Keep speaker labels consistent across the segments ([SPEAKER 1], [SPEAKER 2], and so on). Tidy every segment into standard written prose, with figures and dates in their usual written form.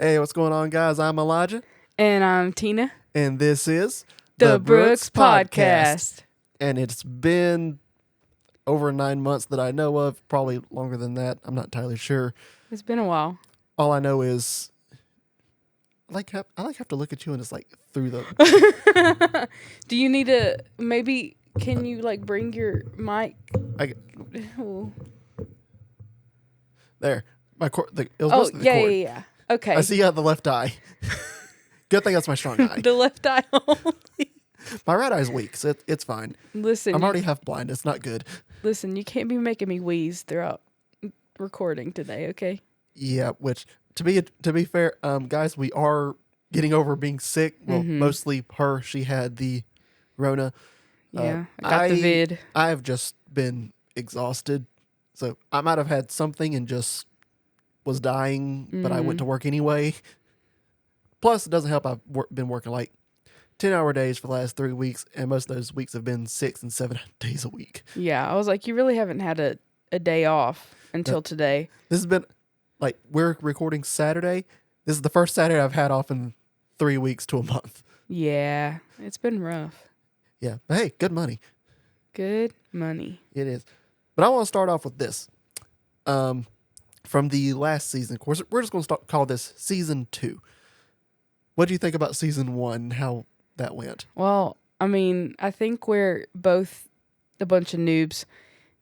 [SPEAKER 1] Hey, what's going on, guys? I'm Elijah,
[SPEAKER 2] And I'm Tina.
[SPEAKER 1] and this is
[SPEAKER 2] The Brooks Podcast.
[SPEAKER 1] And it's been over 9 months that I know of, probably longer than that. I'm not entirely sure.
[SPEAKER 2] It's been a while.
[SPEAKER 1] All I know is I have to look at you and it's like through the.
[SPEAKER 2] Do you need to maybe? Can you like bring your mic? Oh,
[SPEAKER 1] There, it was mostly the
[SPEAKER 2] yeah,
[SPEAKER 1] cord.
[SPEAKER 2] yeah. Okay.
[SPEAKER 1] I see you have the left eye. Good thing that's my strong eye.
[SPEAKER 2] The left eye only.
[SPEAKER 1] My right eye's weak, so it's fine.
[SPEAKER 2] Listen,
[SPEAKER 1] I'm already half blind. It's not good.
[SPEAKER 2] Listen, you can't be making me wheeze throughout recording today, okay?
[SPEAKER 1] Yeah, which to be fair, guys, we are getting over being sick. Well, mostly her. She had the Rona.
[SPEAKER 2] Yeah, I got the vid.
[SPEAKER 1] I have just been exhausted, so I might have had something and just was dying, but I went to work anyway. Plus, it doesn't help. I've been working like 10-hour days for the last 3 weeks, and most of those weeks have been 6 and 7 days a week.
[SPEAKER 2] Yeah, I was like, you really haven't had a day off until today.
[SPEAKER 1] This has been like, we're recording Saturday. This is the first Saturday I've had off in 3 weeks to a month.
[SPEAKER 2] Yeah, it's been rough.
[SPEAKER 1] Yeah, but hey, good money.
[SPEAKER 2] Good money.
[SPEAKER 1] It is. But I want to start off with this. From the last season, of course, we're just going to call this season 2. What do you think about season 1, how that went?
[SPEAKER 2] Well, I mean, I think we're both a bunch of noobs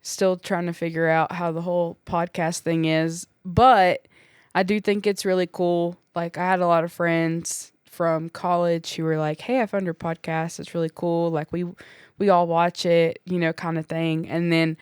[SPEAKER 2] still trying to figure out how the whole podcast thing is. But I do think it's really cool. Like, I had a lot of friends from college who were like, hey, I found your podcast. It's really cool. Like, we all watch it, kind of thing. And then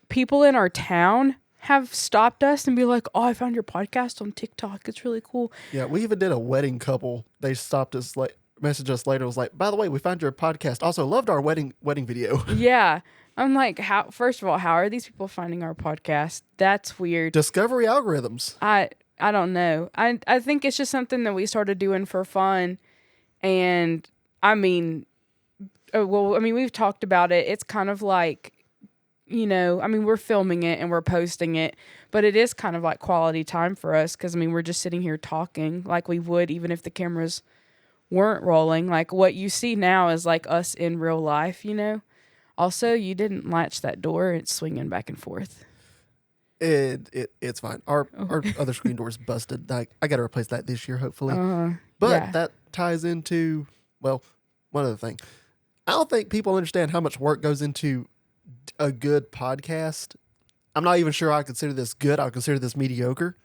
[SPEAKER 2] people in our town have stopped us and be like, oh, I found your podcast on TikTok. It's really cool.
[SPEAKER 1] Yeah, we even did a wedding couple. They stopped us, messaged us later. It was like, by the way, we found your podcast. Also loved our wedding video.
[SPEAKER 2] Yeah. I'm like, first of all, how are these people finding our podcast? That's weird.
[SPEAKER 1] Discovery algorithms.
[SPEAKER 2] I don't know. I think it's just something that we started doing for fun. And we've talked about it. It's kind of like, we're filming it and we're posting it, but it is kind of like quality time for us because, we're just sitting here talking like we would even if the cameras weren't rolling. Like what you see now is like us in real life, Also, you didn't latch that door. It's swinging back and forth.
[SPEAKER 1] It's fine. Our other screen door is busted. I got to replace that this year, hopefully. But that ties into, well, one other thing. I don't think people understand how much work goes into a good podcast. I'm not even sure I consider this good. I consider this mediocre.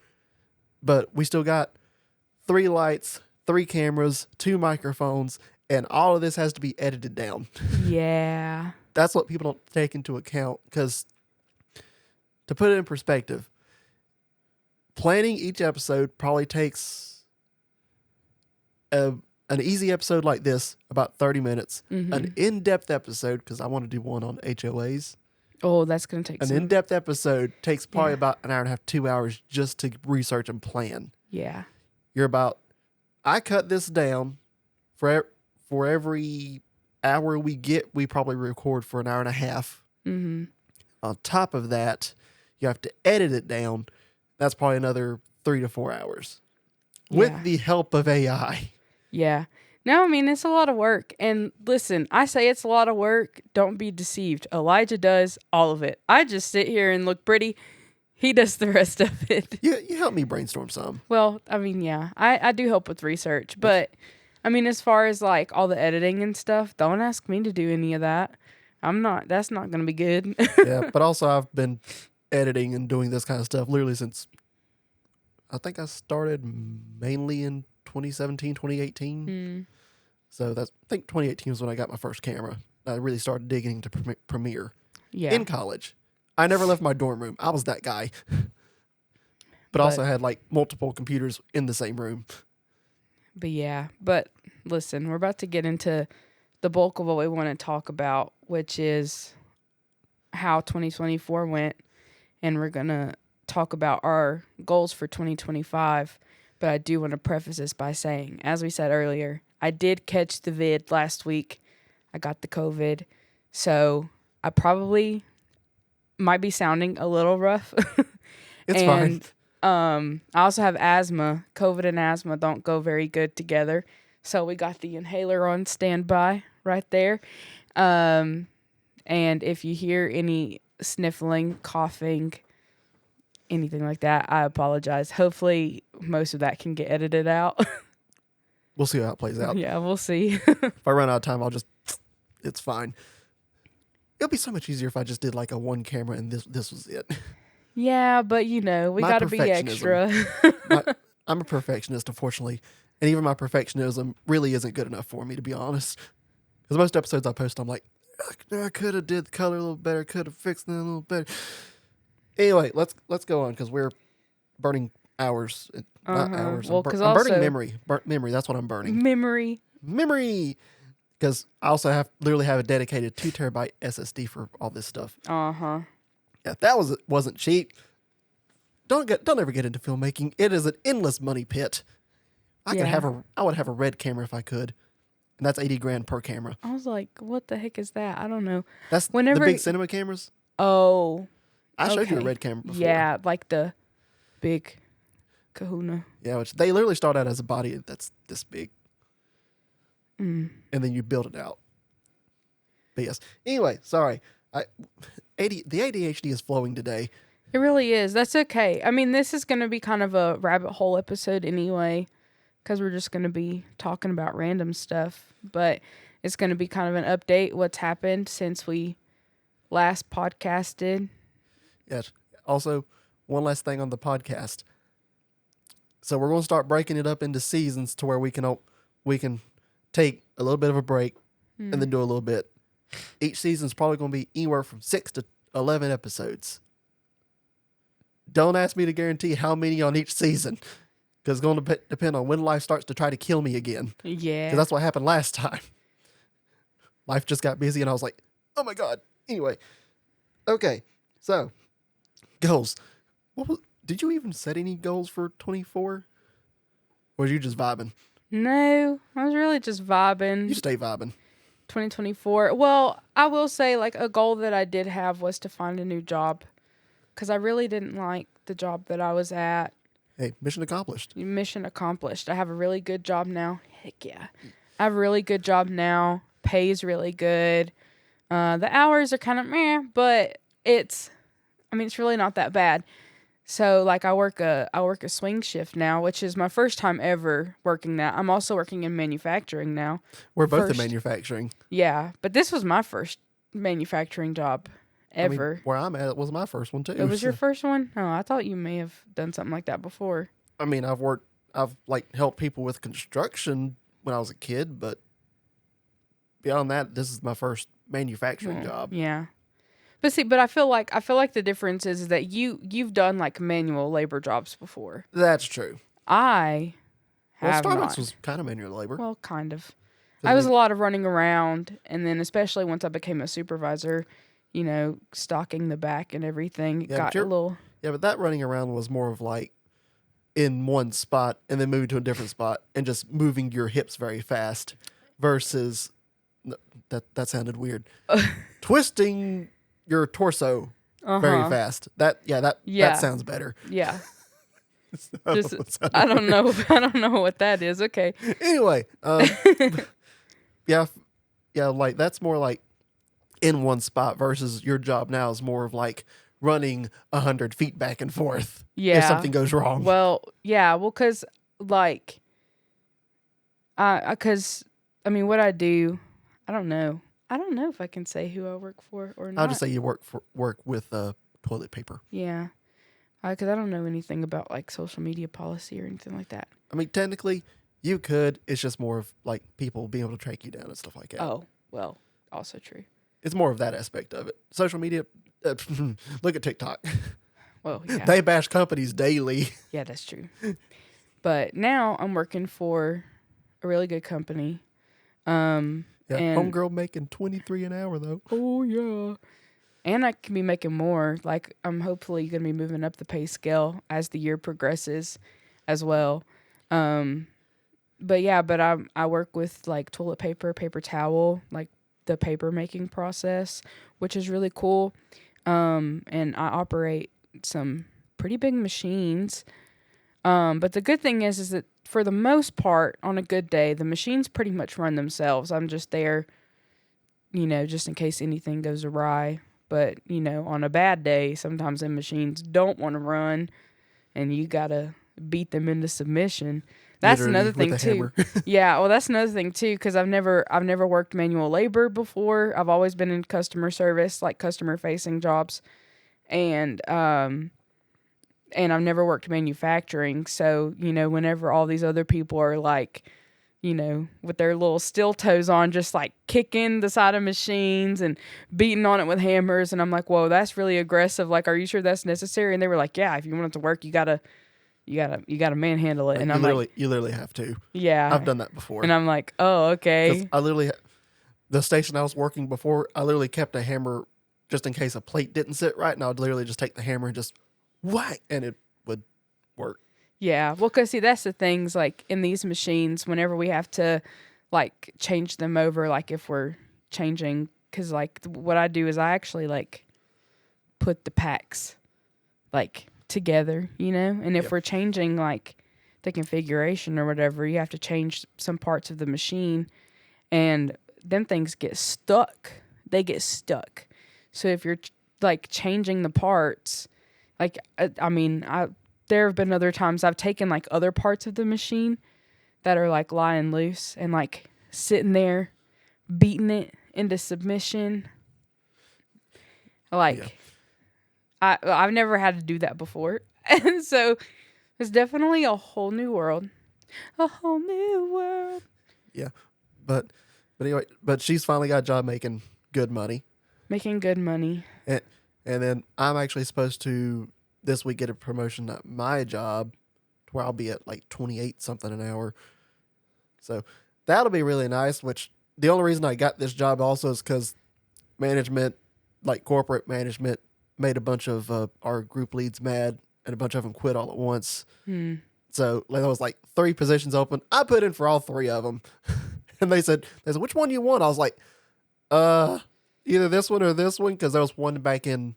[SPEAKER 1] But we still got 3 lights, 3 cameras, 2 microphones, and all of this has to be edited down.
[SPEAKER 2] Yeah.
[SPEAKER 1] That's what people don't take into account, because to put it in perspective, planning each episode probably takes an easy episode like this about 30 minutes. An in-depth episode, because I want to do one on HOAs.
[SPEAKER 2] Oh, that's going to take
[SPEAKER 1] an in-depth episode takes probably about an hour and a half, 2 hours just to research and plan.
[SPEAKER 2] Yeah.
[SPEAKER 1] I cut this down for every hour we get, we probably record for an hour and a half. On top of that, you have to edit it down. That's probably another 3 to 4 hours with the help of AI.
[SPEAKER 2] Yeah. No, it's a lot of work. And listen, I say it's a lot of work. Don't be deceived. Elijah does all of it. I just sit here and look pretty. He does the rest of it.
[SPEAKER 1] You help me brainstorm some.
[SPEAKER 2] Well, yeah. I do help with research. But, as far as like all the editing and stuff, don't ask me to do any of that. That's not going to be good.
[SPEAKER 1] Yeah, but also I've been editing and doing this kind of stuff literally since, I think I started mainly in 2017, 2018. So I think 2018 was when I got my first camera. I really started digging into Premiere.
[SPEAKER 2] Yeah.
[SPEAKER 1] In college. I never left my dorm room. I was that guy. But also had like multiple computers in the same room.
[SPEAKER 2] But listen, we're about to get into the bulk of what we want to talk about, which is how 2024 went. And we're going to talk about our goals for 2025. But I do want to preface this by saying, as we said earlier, I did catch the vid last week. I got the COVID. So I probably might be sounding a little rough.
[SPEAKER 1] It's fine.
[SPEAKER 2] I also have asthma. COVID and asthma don't go very good together. So we got the inhaler on standby right there. And if you hear any sniffling, coughing, anything like that, I apologize. Hopefully most of that can get edited out.
[SPEAKER 1] We'll see how it plays out.
[SPEAKER 2] Yeah, we'll see.
[SPEAKER 1] If I run out of time, it's fine. It'll be so much easier if I just did like a one camera and this was it.
[SPEAKER 2] Yeah, but we got to be extra.
[SPEAKER 1] I'm a perfectionist, unfortunately. And even my perfectionism really isn't good enough for me, to be honest. Because most episodes I post, I'm like, I could have did the color a little better, could have fixed it a little better. Anyway, let's go on because we're burning hours. Not hours.
[SPEAKER 2] Well,
[SPEAKER 1] I'm burning memory. Memory. That's what I'm burning.
[SPEAKER 2] Memory.
[SPEAKER 1] Because I also literally have a dedicated 2 terabyte SSD for all this stuff. Yeah, that wasn't cheap. Don't ever get into filmmaking. It is an endless money pit. I would have a red camera if I could, and that's $80,000 per camera.
[SPEAKER 2] I was like, what the heck is that? I don't know.
[SPEAKER 1] That's the big cinema cameras.
[SPEAKER 2] Oh,
[SPEAKER 1] I showed you a red camera before.
[SPEAKER 2] Yeah, like the big Kahuna.
[SPEAKER 1] Yeah, which they literally start out as a body that's this big, and then you build it out. But yes. Anyway, sorry. The ADHD is flowing today.
[SPEAKER 2] It really is. That's okay. I mean, this is going to be kind of a rabbit hole episode anyway, because we're just going to be talking about random stuff. But it's going to be kind of an update what's happened since we last podcasted.
[SPEAKER 1] Yes. Also, one last thing on the podcast. So we're going to start breaking it up into seasons to where we can take a little bit of a break and then do a little bit. Each season's probably going to be anywhere from 6 to 11 episodes. Don't ask me to guarantee how many on each season, because it's going to depend on when life starts to try to kill me again.
[SPEAKER 2] Yeah.
[SPEAKER 1] Because that's what happened last time. Life just got busy and I was like, oh my God. Anyway. Okay. So, goals. Did you even set any goals for 24? Or was you just vibing?
[SPEAKER 2] No, I was really just vibing.
[SPEAKER 1] You stay vibing.
[SPEAKER 2] 2024. Well, I will say like a goal that I did have was to find a new job, because I really didn't like the job that I was at.
[SPEAKER 1] Hey, mission accomplished.
[SPEAKER 2] Mission accomplished. I have a really good job now. Heck yeah. I have a really good job now. Pays really good. The hours are kind of meh, but it's really not that bad. So like I work a swing shift now, which is my first time ever working that. I'm also working in manufacturing now.
[SPEAKER 1] We're both in manufacturing.
[SPEAKER 2] Yeah, but this was my first manufacturing job ever.
[SPEAKER 1] Where I'm at, it was my first one too.
[SPEAKER 2] It was your first one? Oh, I thought you may have done something like that before.
[SPEAKER 1] I mean, I've like helped people with construction when I was a kid, but beyond that, this is my first manufacturing job.
[SPEAKER 2] Yeah. But I feel like the difference is that you've done like manual labor jobs before.
[SPEAKER 1] That's true.
[SPEAKER 2] I have
[SPEAKER 1] Starbucks
[SPEAKER 2] not.
[SPEAKER 1] was kind of manual labor.
[SPEAKER 2] Well, kind of. I was a lot of running around, and then especially once I became a supervisor, stocking the back and everything.
[SPEAKER 1] Yeah, but that running around was more of like in one spot and then moving to a different spot and just moving your hips very fast versus that sounded weird. Twisting your torso very fast. That sounds better.
[SPEAKER 2] Yeah. I don't know what that is. Okay.
[SPEAKER 1] Anyway, yeah, like that's more like in one spot versus your job now is more of like running 100 feet back and forth.
[SPEAKER 2] Yeah.
[SPEAKER 1] If something goes wrong.
[SPEAKER 2] Well, yeah. Well, because like, what I do, I don't know. I don't know if I can say who I work for or not.
[SPEAKER 1] I'll just say you work with toilet paper.
[SPEAKER 2] Yeah. Because I don't know anything about like social media policy or anything like that.
[SPEAKER 1] I mean, technically, you could. It's just more of like people being able to track you down and stuff like that.
[SPEAKER 2] Oh, well, also true.
[SPEAKER 1] It's more of that aspect of it. Social media, look at TikTok.
[SPEAKER 2] Well, yeah.
[SPEAKER 1] They bash companies daily.
[SPEAKER 2] Yeah, that's true. But now I'm working for a really good company.
[SPEAKER 1] Yeah, homegirl making $23 an hour though.
[SPEAKER 2] Oh yeah. And I can be making more. Like I'm hopefully gonna be moving up the pay scale as the year progresses as well. But I work with like toilet paper, paper towel, like the paper making process, which is really cool. And I operate some pretty big machines. But the good thing is that for the most part, on a good day, the machines pretty much run themselves. I'm just there, just in case anything goes awry. But, on a bad day, sometimes the machines don't want to run and you got to beat them into submission. That's
[SPEAKER 1] Literally
[SPEAKER 2] another thing too.
[SPEAKER 1] hammer.
[SPEAKER 2] Yeah, well, that's another thing too, because I've never worked manual labor before. I've always been in customer service, like customer facing jobs, and I've never worked manufacturing. So whenever all these other people are like, with their little steel toes on, just like kicking the side of machines and beating on it with hammers, and I'm like, whoa, that's really aggressive. Like, are you sure that's necessary? And they were like, yeah, if you want it to work, you gotta manhandle it.
[SPEAKER 1] Like,
[SPEAKER 2] and I'm like,
[SPEAKER 1] you literally have to.
[SPEAKER 2] yeah,
[SPEAKER 1] I've done that before.
[SPEAKER 2] and I'm like, oh, okay.
[SPEAKER 1] I literally, the station I was working before, I literally kept a hammer just in case a plate didn't sit right, and I would literally just take the hammer and just whack, and it would work.
[SPEAKER 2] Yeah, well, because see, that's the things, like, in these machines, whenever we have to, like, change them over, like, if we're changing, because, like, what I do is I actually, like, put the packs, like, together, and if we're changing, like, the configuration or whatever, you have to change some parts of the machine, and them things get stuck. They get stuck. So if you're, like, changing the parts, like, there have been other times I've taken, like, other parts of the machine that are, like, lying loose and, like, sitting there beating it into submission. Like, I've never had to do that before. And so it's definitely a whole new world. A whole new world.
[SPEAKER 1] Yeah. But anyway, she's finally got a job making good money.
[SPEAKER 2] Making good money.
[SPEAKER 1] And then I'm actually supposed to this week get a promotion at my job to where I'll be at like 28 something an hour. So that'll be really nice, which the only reason I got this job also is because management, like corporate management, made a bunch of our group leads mad and a bunch of them quit all at once. So there was like 3 positions open. I put in for all 3 of them. And they said, which one do you want? I was like, either this one or this one. Cause there was one back in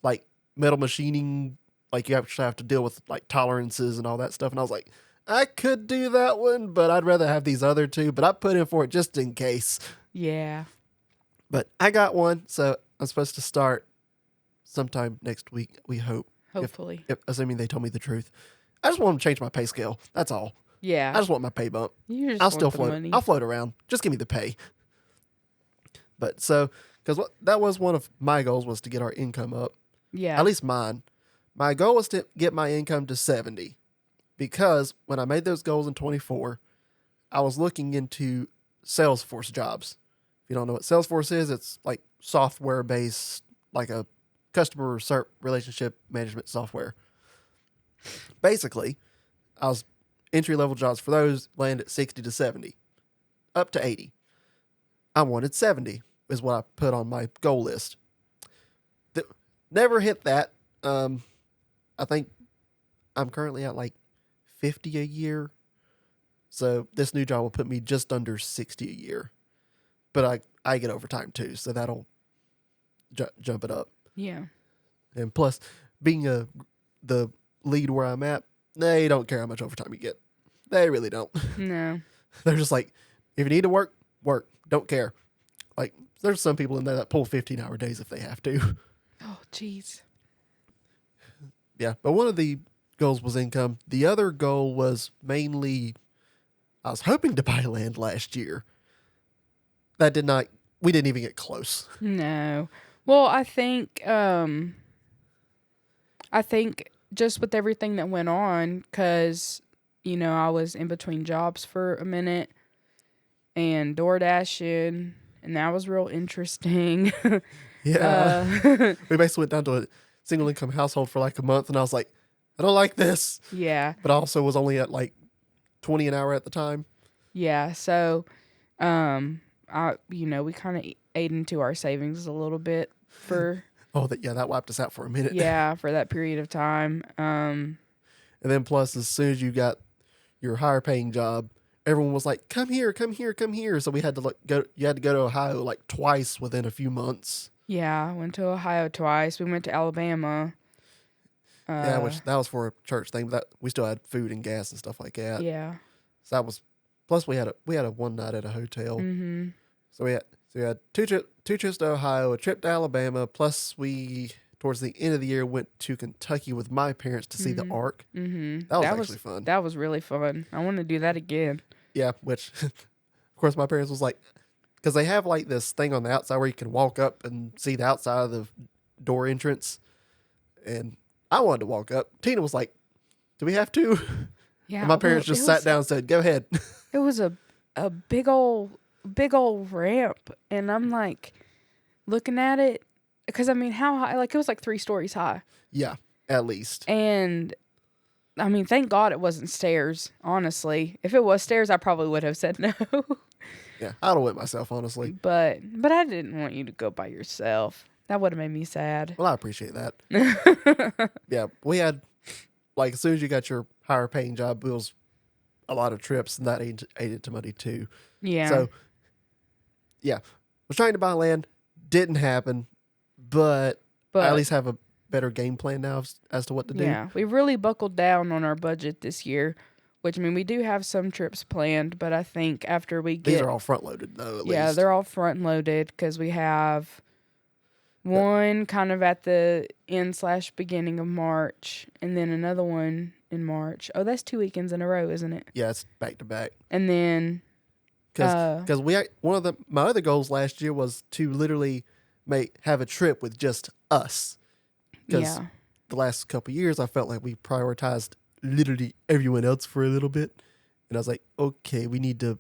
[SPEAKER 1] like metal machining. Like you actually have to deal with like tolerances and all that stuff. And I was like, I could do that one, but I'd rather have these other 2, but I put in for it just in case.
[SPEAKER 2] Yeah.
[SPEAKER 1] But I got one. So I'm supposed to start sometime next week. We hope.
[SPEAKER 2] Hopefully.
[SPEAKER 1] If assuming they told me the truth. I just want them to change my pay scale. That's all.
[SPEAKER 2] Yeah.
[SPEAKER 1] I just want my pay bump.
[SPEAKER 2] I'll
[SPEAKER 1] still float.
[SPEAKER 2] Money.
[SPEAKER 1] I'll float around. Just give me the pay. But so, because that was one of my goals was to get our income up.
[SPEAKER 2] Yeah.
[SPEAKER 1] At least mine. My goal was to get my income to 70. Because when I made those goals in 24, I was looking into Salesforce jobs. If you don't know what Salesforce is, it's like software based, like a customer relationship management software. Basically, I was entry level jobs for those land at 60 to 70, up to 80. I wanted 70 is what I put on my goal list. Never hit that. I think I'm currently at like 50 a year. So this new job will put me just under 60 a year. But I get overtime too, so that'll jump it up.
[SPEAKER 2] Yeah.
[SPEAKER 1] And plus, being the lead where I'm at, they don't care how much overtime you get. They really don't.
[SPEAKER 2] No.
[SPEAKER 1] They're just like, if you need to work, work. Don't care. Like, there's some people in there that pull 15-hour days if they have to.
[SPEAKER 2] Oh, jeez.
[SPEAKER 1] Yeah, but one of the goals was income. The other goal was mainly, I was hoping to buy land last year. We didn't even get close.
[SPEAKER 2] No. Well, I think just with everything that went on, because, I was in between jobs for a minute and door dashing, and that was real interesting.
[SPEAKER 1] Yeah. We basically went down to a single income household for like a month, and I was like, I don't like this.
[SPEAKER 2] Yeah.
[SPEAKER 1] But I also was only at like 20 an hour at the time.
[SPEAKER 2] Yeah. So, we kind of ate into our savings a little bit for.
[SPEAKER 1] That wiped us out for a minute.
[SPEAKER 2] Yeah, for that period of time.
[SPEAKER 1] And then plus, as soon as you got your higher paying job, everyone was like, come here, come here, come here. So we had to you had to go to Ohio like twice within a few months.
[SPEAKER 2] Yeah, went to Ohio twice. We went to Alabama.
[SPEAKER 1] Yeah, which that was for a church thing. But that we still had food and gas and stuff like that.
[SPEAKER 2] Yeah.
[SPEAKER 1] So that was. Plus, we had a one night at a hotel.
[SPEAKER 2] Mm-hmm.
[SPEAKER 1] So we had two trips to Ohio, a trip to Alabama. Plus, we towards the end of the year went to Kentucky with my parents to see the Ark.
[SPEAKER 2] Mm-hmm.
[SPEAKER 1] That was actually fun.
[SPEAKER 2] That was really fun. I want to do that again.
[SPEAKER 1] Yeah, which of course my parents was like, because they have like this thing on the outside where you can walk up and see the outside of the door entrance, and I wanted to walk up. Tina was like, "Do we have to?"
[SPEAKER 2] Yeah.
[SPEAKER 1] And my parents just sat down and said, "Go ahead."
[SPEAKER 2] It was a big old ramp, and I'm like looking at it because I mean, how high? Like it was like 3 stories high.
[SPEAKER 1] Yeah, at least.
[SPEAKER 2] And I mean, thank God it wasn't stairs. Honestly, if it was stairs, I probably would have said no.
[SPEAKER 1] Yeah, I'd have went myself, honestly.
[SPEAKER 2] But I didn't want you to go by yourself. That would have made me sad.
[SPEAKER 1] Well, I appreciate that. Yeah, we had, like, as soon as you got your higher paying job, it was a lot of trips, and that ate into money too.
[SPEAKER 2] Yeah.
[SPEAKER 1] So, yeah, was trying to buy land, didn't happen, but I at least have a better game plan now as to what to do.
[SPEAKER 2] Yeah, we really buckled down on our budget this year, which I mean we do have some trips planned, but I think after we get
[SPEAKER 1] these are all front loaded though. At least.
[SPEAKER 2] They're all front loaded because we have one kind of at the end/beginning of March, and then another one in March. Oh, that's 2 weekends in a row, isn't it?
[SPEAKER 1] Yeah, it's back to back.
[SPEAKER 2] And then
[SPEAKER 1] because one of my other goals last year was to literally have a trip with just us. Because the last couple of years, I felt like we prioritized literally everyone else for a little bit. And I was like, okay, we need to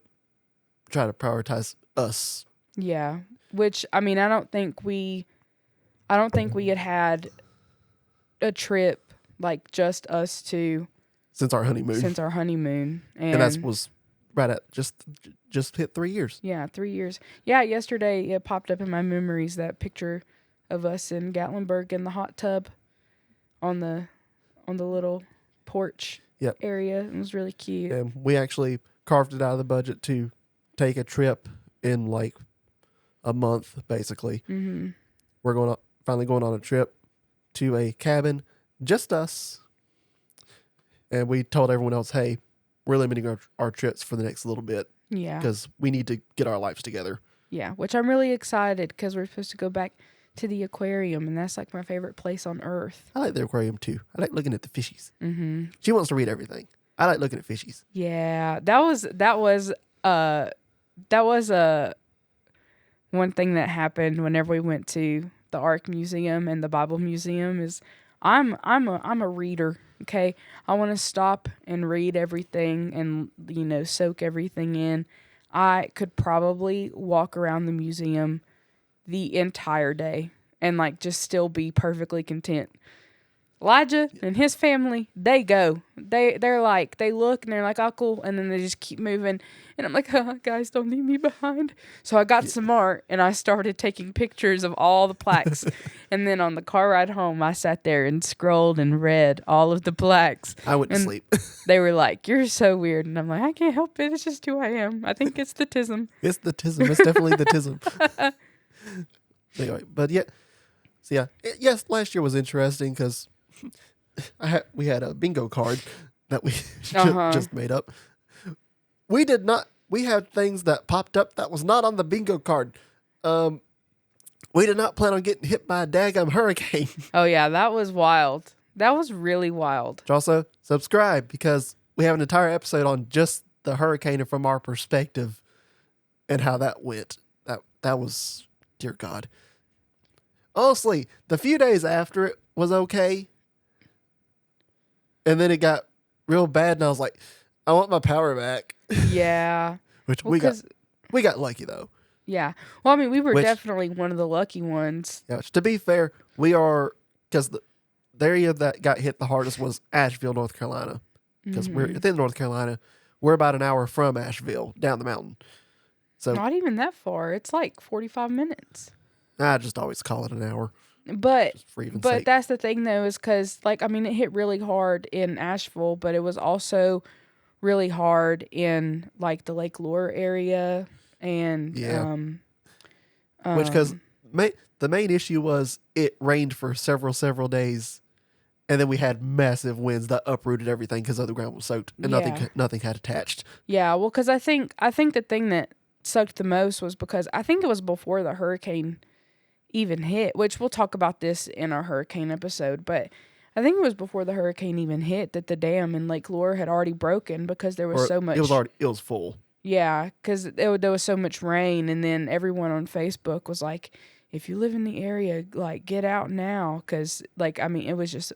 [SPEAKER 1] try to prioritize us.
[SPEAKER 2] Yeah. Which, I mean, I don't think we had a trip like just us two.
[SPEAKER 1] Since our honeymoon. And that was right at just hit 3 years.
[SPEAKER 2] Yeah, 3 years. Yeah, yesterday it popped up in my memories, that picture of us in Gatlinburg in the hot tub on the little porch area. It was really cute.
[SPEAKER 1] And we actually carved it out of the budget to take a trip in like a month, basically.
[SPEAKER 2] Mm-hmm.
[SPEAKER 1] We're finally going on a trip to a cabin, just us. And we told everyone else, hey, we're limiting our trips for the next little bit.
[SPEAKER 2] Yeah.
[SPEAKER 1] Because we need to get our lives together.
[SPEAKER 2] Yeah, which I'm really excited because we're supposed to go back to the aquarium, and that's like my favorite place on earth.
[SPEAKER 1] I like the aquarium too. I like looking at the fishies.
[SPEAKER 2] Mm-hmm.
[SPEAKER 1] She wants to read everything. I like looking at fishies.
[SPEAKER 2] Yeah, that was one thing that happened whenever we went to the Ark Museum and the Bible Museum is I'm a reader. Okay, I want to stop and read everything and soak everything in. I could probably walk around the museum the entire day and like just still be perfectly content. Elijah and his family, they look and they're like, oh, cool. And then they just keep moving. And I'm like, oh, guys, don't leave me behind. So I got some art and I started taking pictures of all the plaques. And then on the car ride home, I sat there and scrolled and read all of the plaques.
[SPEAKER 1] I went to sleep.
[SPEAKER 2] They were like, you're so weird. And I'm like, I can't help it. It's just who I am. I think it's the tism.
[SPEAKER 1] It's the tism. It's definitely the tism. Anyway, but yeah. So yeah. Yes, last year was interesting because we had a bingo card that we just made up. We had things that popped up that was not on the bingo card. We did not plan on getting hit by a daggum hurricane.
[SPEAKER 2] Oh yeah, that was wild. That was really wild.
[SPEAKER 1] Also, subscribe because we have an entire episode on just the hurricane from our perspective and how that went. That was, dear God. Honestly, the few days after it was okay. And then it got real bad, and I was like, I want my power back.
[SPEAKER 2] Yeah.
[SPEAKER 1] Which we got lucky, though.
[SPEAKER 2] Yeah. Well, I mean, we were definitely one of the lucky ones.
[SPEAKER 1] Yeah, to be fair, we are, because the area that got hit the hardest was Asheville, North Carolina. Because we're within North Carolina. We're about an hour from Asheville, down the mountain. So
[SPEAKER 2] not even that far. It's like 45 minutes.
[SPEAKER 1] I just always call it an hour.
[SPEAKER 2] But that's the thing, though, is because, like, I mean, it hit really hard in Asheville, but it was also really hard in, like, the Lake Lure area. And,
[SPEAKER 1] which, because the main issue was it rained for several days. And then we had massive winds that uprooted everything because the ground was soaked and nothing had attached.
[SPEAKER 2] Yeah, well, because I think the thing that sucked the most was because I think it was before the hurricane even hit, which we'll talk about this in our hurricane episode, but I think it was before the hurricane even hit that the dam in Lake Lure had already broken because there was so much.
[SPEAKER 1] It was full.
[SPEAKER 2] Yeah, because there was so much rain, and then everyone on Facebook was like, if you live in the area, like, get out now, because, like, I mean, it was just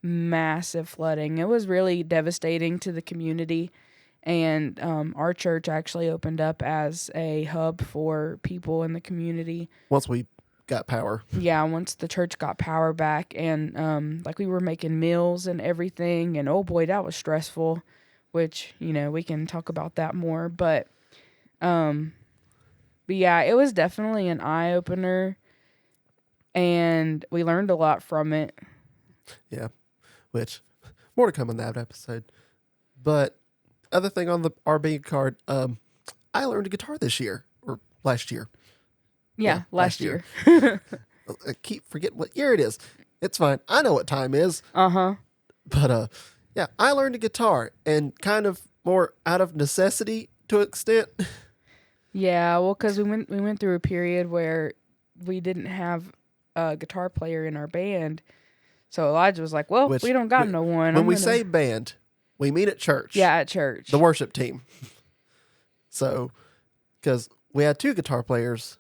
[SPEAKER 2] massive flooding. It was really devastating to the community, and our church actually opened up as a hub for people in the community.
[SPEAKER 1] Once we got power.
[SPEAKER 2] Yeah, once the church got power back, and like, we were making meals and everything, and oh boy, that was stressful, which, you know, we can talk about that more, but yeah, it was definitely an eye-opener, and we learned a lot from it.
[SPEAKER 1] Yeah, which, more to come on that episode. But, other thing on the RB card, I learned a guitar this year, or last year.
[SPEAKER 2] Yeah, last year.
[SPEAKER 1] I keep forgetting what year it is. It's fine. I know what time is.
[SPEAKER 2] Uh-huh.
[SPEAKER 1] But, yeah, I learned a guitar, and kind of more out of necessity to an extent.
[SPEAKER 2] Yeah, well, because we went through a period where we didn't have a guitar player in our band, so Elijah was like, well, we don't got no one.
[SPEAKER 1] When we say band, we mean at church.
[SPEAKER 2] Yeah, at church.
[SPEAKER 1] The worship team. So, because we had 2 guitar players,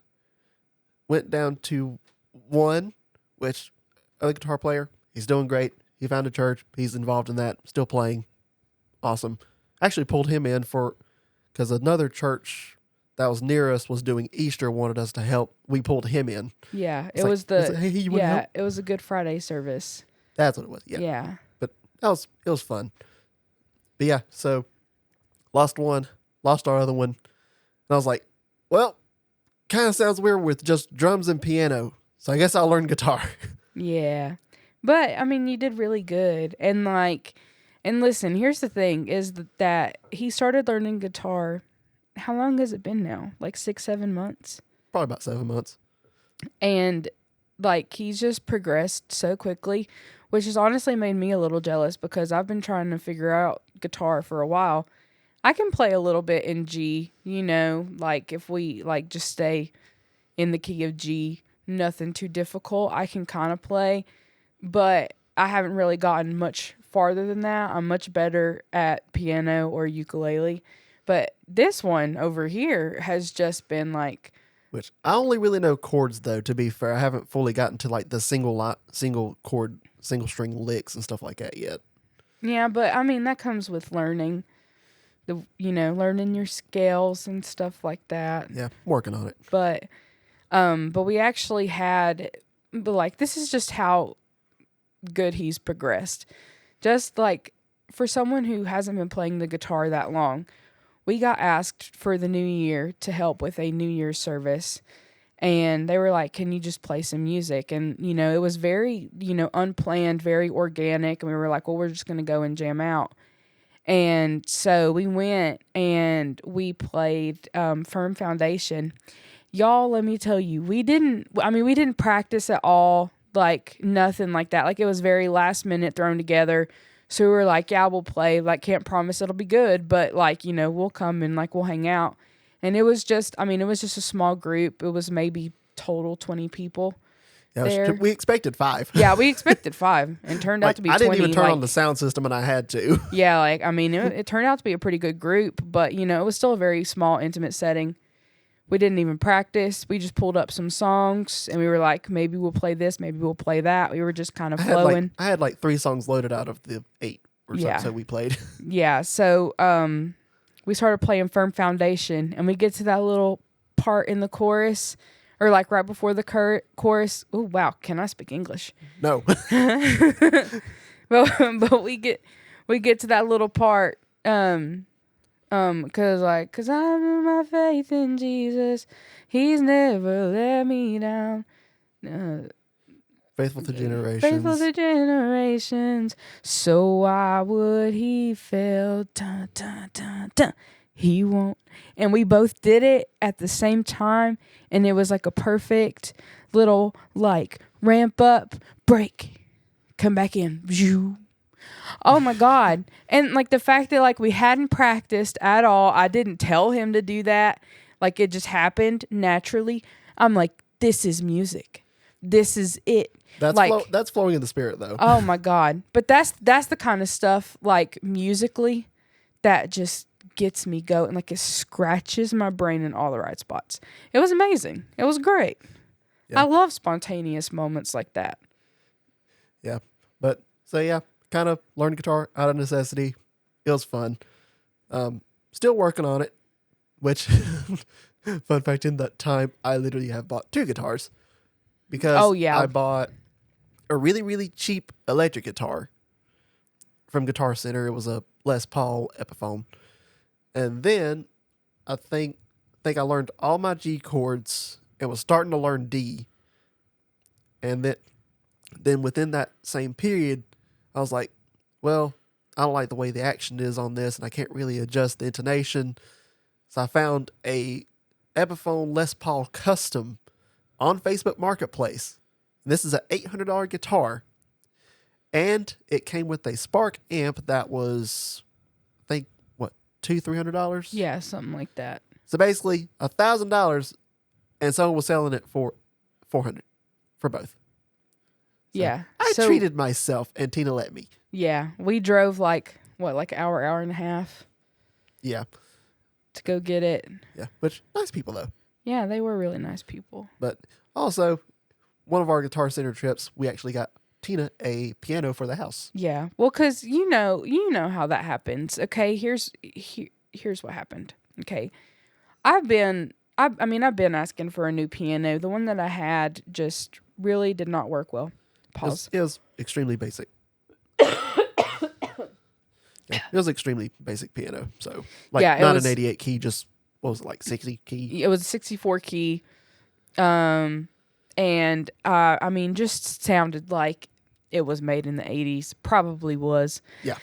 [SPEAKER 1] went down to 1, which, other guitar player, he's doing great. He found a church. He's involved in that. Still playing. Awesome. Actually pulled him in because another church that was near us was doing Easter, wanted us to help. We pulled him in.
[SPEAKER 2] Yeah, it was the
[SPEAKER 1] hey, you want to help?
[SPEAKER 2] It was a Good Friday service.
[SPEAKER 1] That's what it was. Yeah.
[SPEAKER 2] Yeah.
[SPEAKER 1] But it was fun. But yeah, so lost one, lost our other one. And I was like, well, kind of sounds weird with just drums and piano. So I guess I'll learn guitar.
[SPEAKER 2] Yeah. But I mean, you did really good. And listen, here's the thing is that he started learning guitar. How long has it been now? Like 6-7 months?
[SPEAKER 1] Probably about 7 months.
[SPEAKER 2] And like, he's just progressed so quickly, which has honestly made me a little jealous because I've been trying to figure out guitar for a while. I can play a little bit in G, you know, like if we like just stay in the key of G, nothing too difficult. I can kind of play, but I haven't really gotten much farther than that. I'm much better at piano or ukulele. But this one over here has just been like...
[SPEAKER 1] Which I only really know chords, though, to be fair. I haven't fully gotten to like the single chord, single string licks and stuff like that yet.
[SPEAKER 2] Yeah, but I mean, that comes with learning. Learning your scales and stuff like that.
[SPEAKER 1] Yeah, I'm working on it.
[SPEAKER 2] But we actually had... But like, this is just how good he's progressed. Just like, for someone who hasn't been playing the guitar that long... We got asked for the new year to help with a New Year's service, and they were like, can you just play some music? And, you know, it was very, unplanned, very organic, and we were like, well, we're just going to go and jam out. And so we went and we played Firm Foundation. Y'all, let me tell you, we didn't practice at all, like nothing like that. Like, it was very last minute thrown together. So we were like, yeah, we'll play. Like, can't promise it'll be good, but like, we'll come and like, we'll hang out. And it was just a small group. It was maybe total 20 people.
[SPEAKER 1] Yeah, we expected 5.
[SPEAKER 2] Yeah, we expected 5 and turned out to be 20.
[SPEAKER 1] I didn't even turn on the sound system and I had to.
[SPEAKER 2] Yeah, like, I mean, it turned out to be a pretty good group, but it was still a very small, intimate setting. We didn't even practice. We just pulled up some songs and we were like, maybe we'll play this, maybe we'll play that. We were just kind of flowing.
[SPEAKER 1] I had like 3 songs loaded out of the 8 or something, so we played.
[SPEAKER 2] Yeah, so we started playing Firm Foundation, and we get to that little part in the chorus, or like right before the chorus. Oh, wow, can I speak English?
[SPEAKER 1] No.
[SPEAKER 2] but we get to that little part, cause I'm in my faith in Jesus, He's never let me down.
[SPEAKER 1] Faithful to generations.
[SPEAKER 2] Faithful to generations. So why would He fail? Dun, dun, dun, dun. He won't. And we both did it at the same time, and it was like a perfect little like ramp up, break, come back in. Oh my God. And like the fact that like we hadn't practiced at all, I didn't tell him to do that. Like it just happened naturally. I'm like, this is music. This is it.
[SPEAKER 1] That's
[SPEAKER 2] like
[SPEAKER 1] that's flowing in the spirit though.
[SPEAKER 2] Oh my God. But that's the kind of stuff like musically that just gets me going. Like it scratches my brain in all the right spots. It was amazing. It was great. Yeah. I love spontaneous moments like that.
[SPEAKER 1] Yeah. But so yeah, kind of learned guitar out of necessity. It was fun. Still working on it, which fun fact, in that time I literally have bought 2 guitars because I bought a really, really cheap electric guitar from Guitar Center. It was a Les Paul Epiphone. And then I think I learned all my G chords and was starting to learn D. And then within that same period, I was like, well, I don't like the way the action is on this and I can't really adjust the intonation. So I found a Epiphone Les Paul Custom on Facebook Marketplace. This is an $800 guitar, and it came with a Spark amp that was, I think, what, $200-$300?
[SPEAKER 2] Yeah, something like that.
[SPEAKER 1] So basically, $1,000, and someone was selling it for $400 for both. So
[SPEAKER 2] yeah,
[SPEAKER 1] I treated myself, and Tina let me.
[SPEAKER 2] Yeah, we drove like an hour and a half.
[SPEAKER 1] Yeah,
[SPEAKER 2] to go get it.
[SPEAKER 1] Yeah, which nice people though.
[SPEAKER 2] Yeah, they were really nice people.
[SPEAKER 1] But also, one of our Guitar Center trips, we actually got Tina a piano for the house.
[SPEAKER 2] Yeah. Well, because you know how that happens. Okay, here's what happened. Okay. I've been asking for a new piano. The one that I had just really did not work well. Pause.
[SPEAKER 1] It was extremely basic. Yeah, it was extremely basic piano. So, like, not an 88 key, just, what was it, like 60 key?
[SPEAKER 2] It was a 64 key. And just sounded like it was made in the 80s. Probably was.
[SPEAKER 1] Yeah.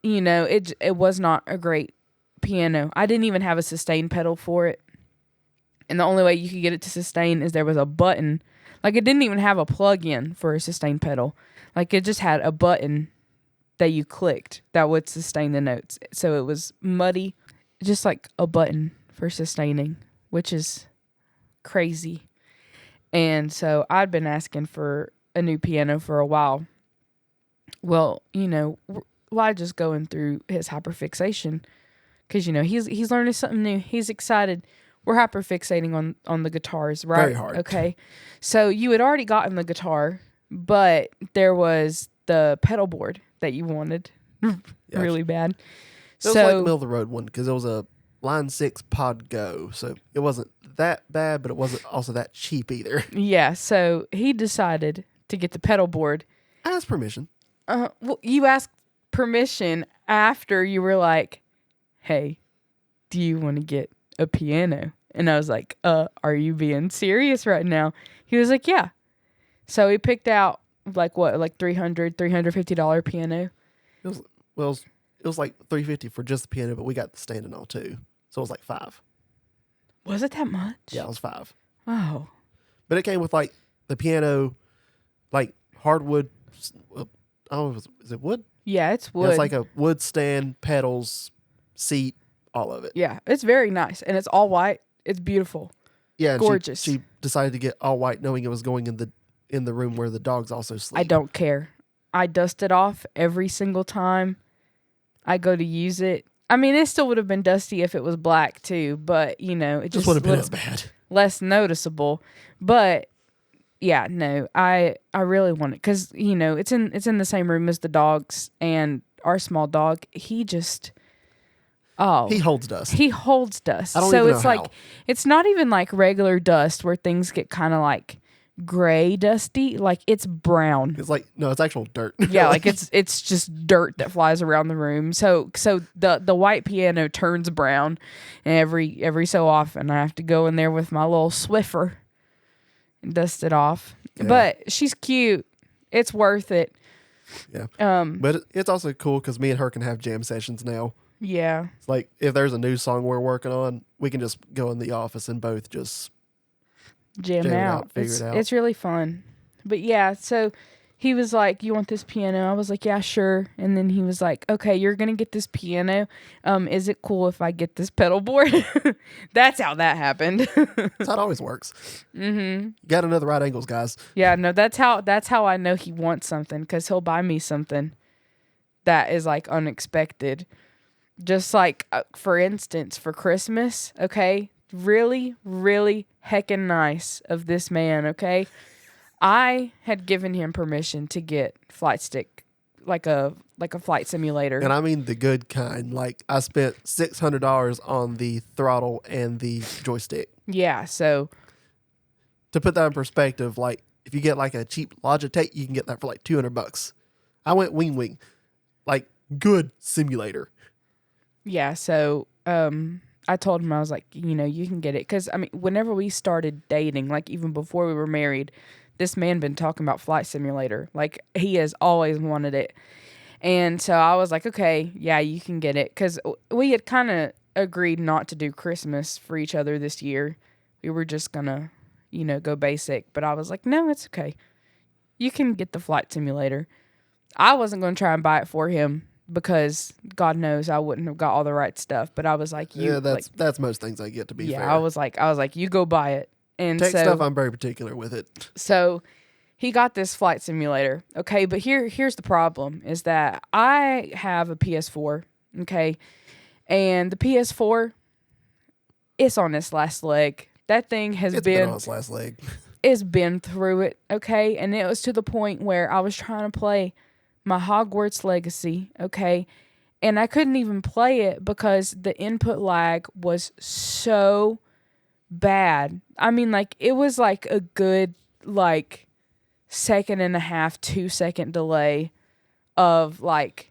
[SPEAKER 2] It was not a great piano. I didn't even have a sustain pedal for it. And the only way you could get it to sustain is there was a button. Like, it didn't even have a plug-in for a sustain pedal. Like, it just had a button that you clicked that would sustain the notes. So it was muddy, just like a button for sustaining, which is crazy. And so I'd been asking for a new piano for a while. Well, Elijah's going through his hyperfixation because, he's learning something new. He's excited. We're hyperfixating on the guitars, right?
[SPEAKER 1] Very hard.
[SPEAKER 2] Okay. So you had already gotten the guitar, but there was the pedal board that you wanted really bad.
[SPEAKER 1] It was like the middle of the road one because it was a Line 6 Pod Go. So it wasn't that bad, but it wasn't also that cheap either.
[SPEAKER 2] Yeah. So he decided to get the pedal board.
[SPEAKER 1] I asked permission.
[SPEAKER 2] Well, you asked permission after you were like, hey, do you want to get a piano? And I was like, are you being serious right now? He was like, yeah. So he picked out like $350 piano.
[SPEAKER 1] It was like $350 for just the piano, but we got the stand and all too. So it was like $5.
[SPEAKER 2] Was it that much?
[SPEAKER 1] Yeah, it was $5.
[SPEAKER 2] Oh.
[SPEAKER 1] But it came with like the piano, like hardwood. I don't know, is it wood?
[SPEAKER 2] Yeah, it's wood.
[SPEAKER 1] Yeah, it's like a wood stand, pedals, seat, all of it.
[SPEAKER 2] Yeah, it's very nice. And it's all white. It's beautiful.
[SPEAKER 1] Yeah, and
[SPEAKER 2] gorgeous.
[SPEAKER 1] She decided to get all white knowing it was going in the room where the dogs also sleep.
[SPEAKER 2] I don't care. I dust it off every single time I go to use it. I mean, it still would have been dusty if it was black too, but it just
[SPEAKER 1] would have been as bad.
[SPEAKER 2] Less noticeable. But yeah, no, I really want it because it's in the same room as the dogs, and our small dog, he holds dust. He holds dust.
[SPEAKER 1] I don't even know
[SPEAKER 2] it's
[SPEAKER 1] how.
[SPEAKER 2] like it's not even like regular dust where things get kind of like gray dusty. Like it's brown.
[SPEAKER 1] It's like it's actual dirt.
[SPEAKER 2] Yeah, like it's just dirt that flies around the room. So the white piano turns brown, and every so often I have to go in there with my little Swiffer and dust it off. Yeah. But she's cute. It's worth it.
[SPEAKER 1] Yeah. But it's also cool because me and her can have jam sessions now.
[SPEAKER 2] Yeah.
[SPEAKER 1] It's like if there's a new song we're working on, we can just go in the office and both just
[SPEAKER 2] jam out.
[SPEAKER 1] Figure it out.
[SPEAKER 2] It's really fun. But yeah, so he was like, "You want this piano?" I was like, "Yeah, sure." And then he was like, "Okay, you're gonna get this piano. Is it cool if I get this pedal board?" That's how that happened.
[SPEAKER 1] That's how it always works. Mm-hmm. You got to know the right angles, guys.
[SPEAKER 2] Yeah, no, that's how I know he wants something, because he'll buy me something that is like unexpected. Just like, for instance, for Christmas, okay, really, really heckin' nice of this man, okay. I had given him permission to get Flight Stick, like a flight simulator.
[SPEAKER 1] And I mean the good kind. Like, I spent $600 on the throttle and the joystick.
[SPEAKER 2] Yeah, so
[SPEAKER 1] To put that in perspective, like, if you get like a cheap Logitech, you can get that for like $200. I went wing, like, good simulator.
[SPEAKER 2] yeah, so I told him, I was like, you can get it, because I mean, whenever we started dating, like even before we were married, this man been talking about Flight Simulator. Like, he has always wanted it. And so I was like, okay, yeah, you can get it. Because we had kind of agreed not to do Christmas for each other this year. We were just going to, go basic. But I was like, no, it's okay. You can get the Flight Simulator. I wasn't going to try and buy it for him, because God knows I wouldn't have got all the right stuff. But I was like,
[SPEAKER 1] that's most things I get, to be fair.
[SPEAKER 2] Yeah, I was like, you go buy it. And
[SPEAKER 1] tech stuff, I'm very particular with it.
[SPEAKER 2] So he got this Flight Simulator. Okay, but here's the problem, is that I have a PS4, okay? And the PS4, it's on its last leg. That thing has
[SPEAKER 1] been on its last leg.
[SPEAKER 2] It's been through it, okay? And it was to the point where I was trying to play my Hogwarts Legacy, okay? And I couldn't even play it because the input lag was so bad. I mean, like, it was like a good, like, 1.5 2-second delay of, like,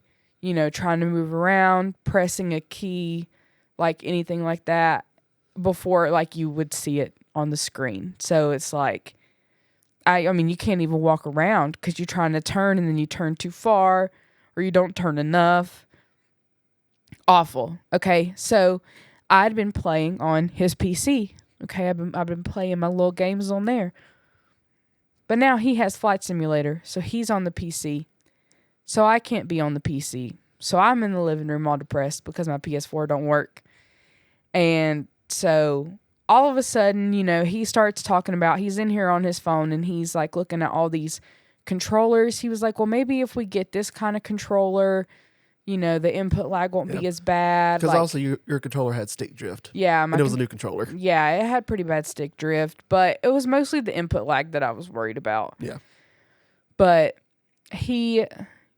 [SPEAKER 2] trying to move around, pressing a key, like anything like that, before, like, you would see it on the screen. So it's like, I mean, you can't even walk around because you're trying to turn and then you turn too far, or you don't turn enough. Awful. Okay, so I'd been playing on his PC. Okay, I've been playing my little games on there. But now he has Flight Simulator, so he's on the PC. So I can't be on the PC. So I'm in the living room all depressed because my PS4 don't work. And so all of a sudden, he starts talking about, he's in here on his phone and he's like looking at all these controllers. He was like, well, maybe if we get this kind of controller, the input lag won't be as bad.
[SPEAKER 1] Because also your controller had stick drift.
[SPEAKER 2] Yeah.
[SPEAKER 1] And it was a new controller.
[SPEAKER 2] Yeah, it had pretty bad stick drift, but it was mostly the input lag that I was worried about.
[SPEAKER 1] Yeah.
[SPEAKER 2] But he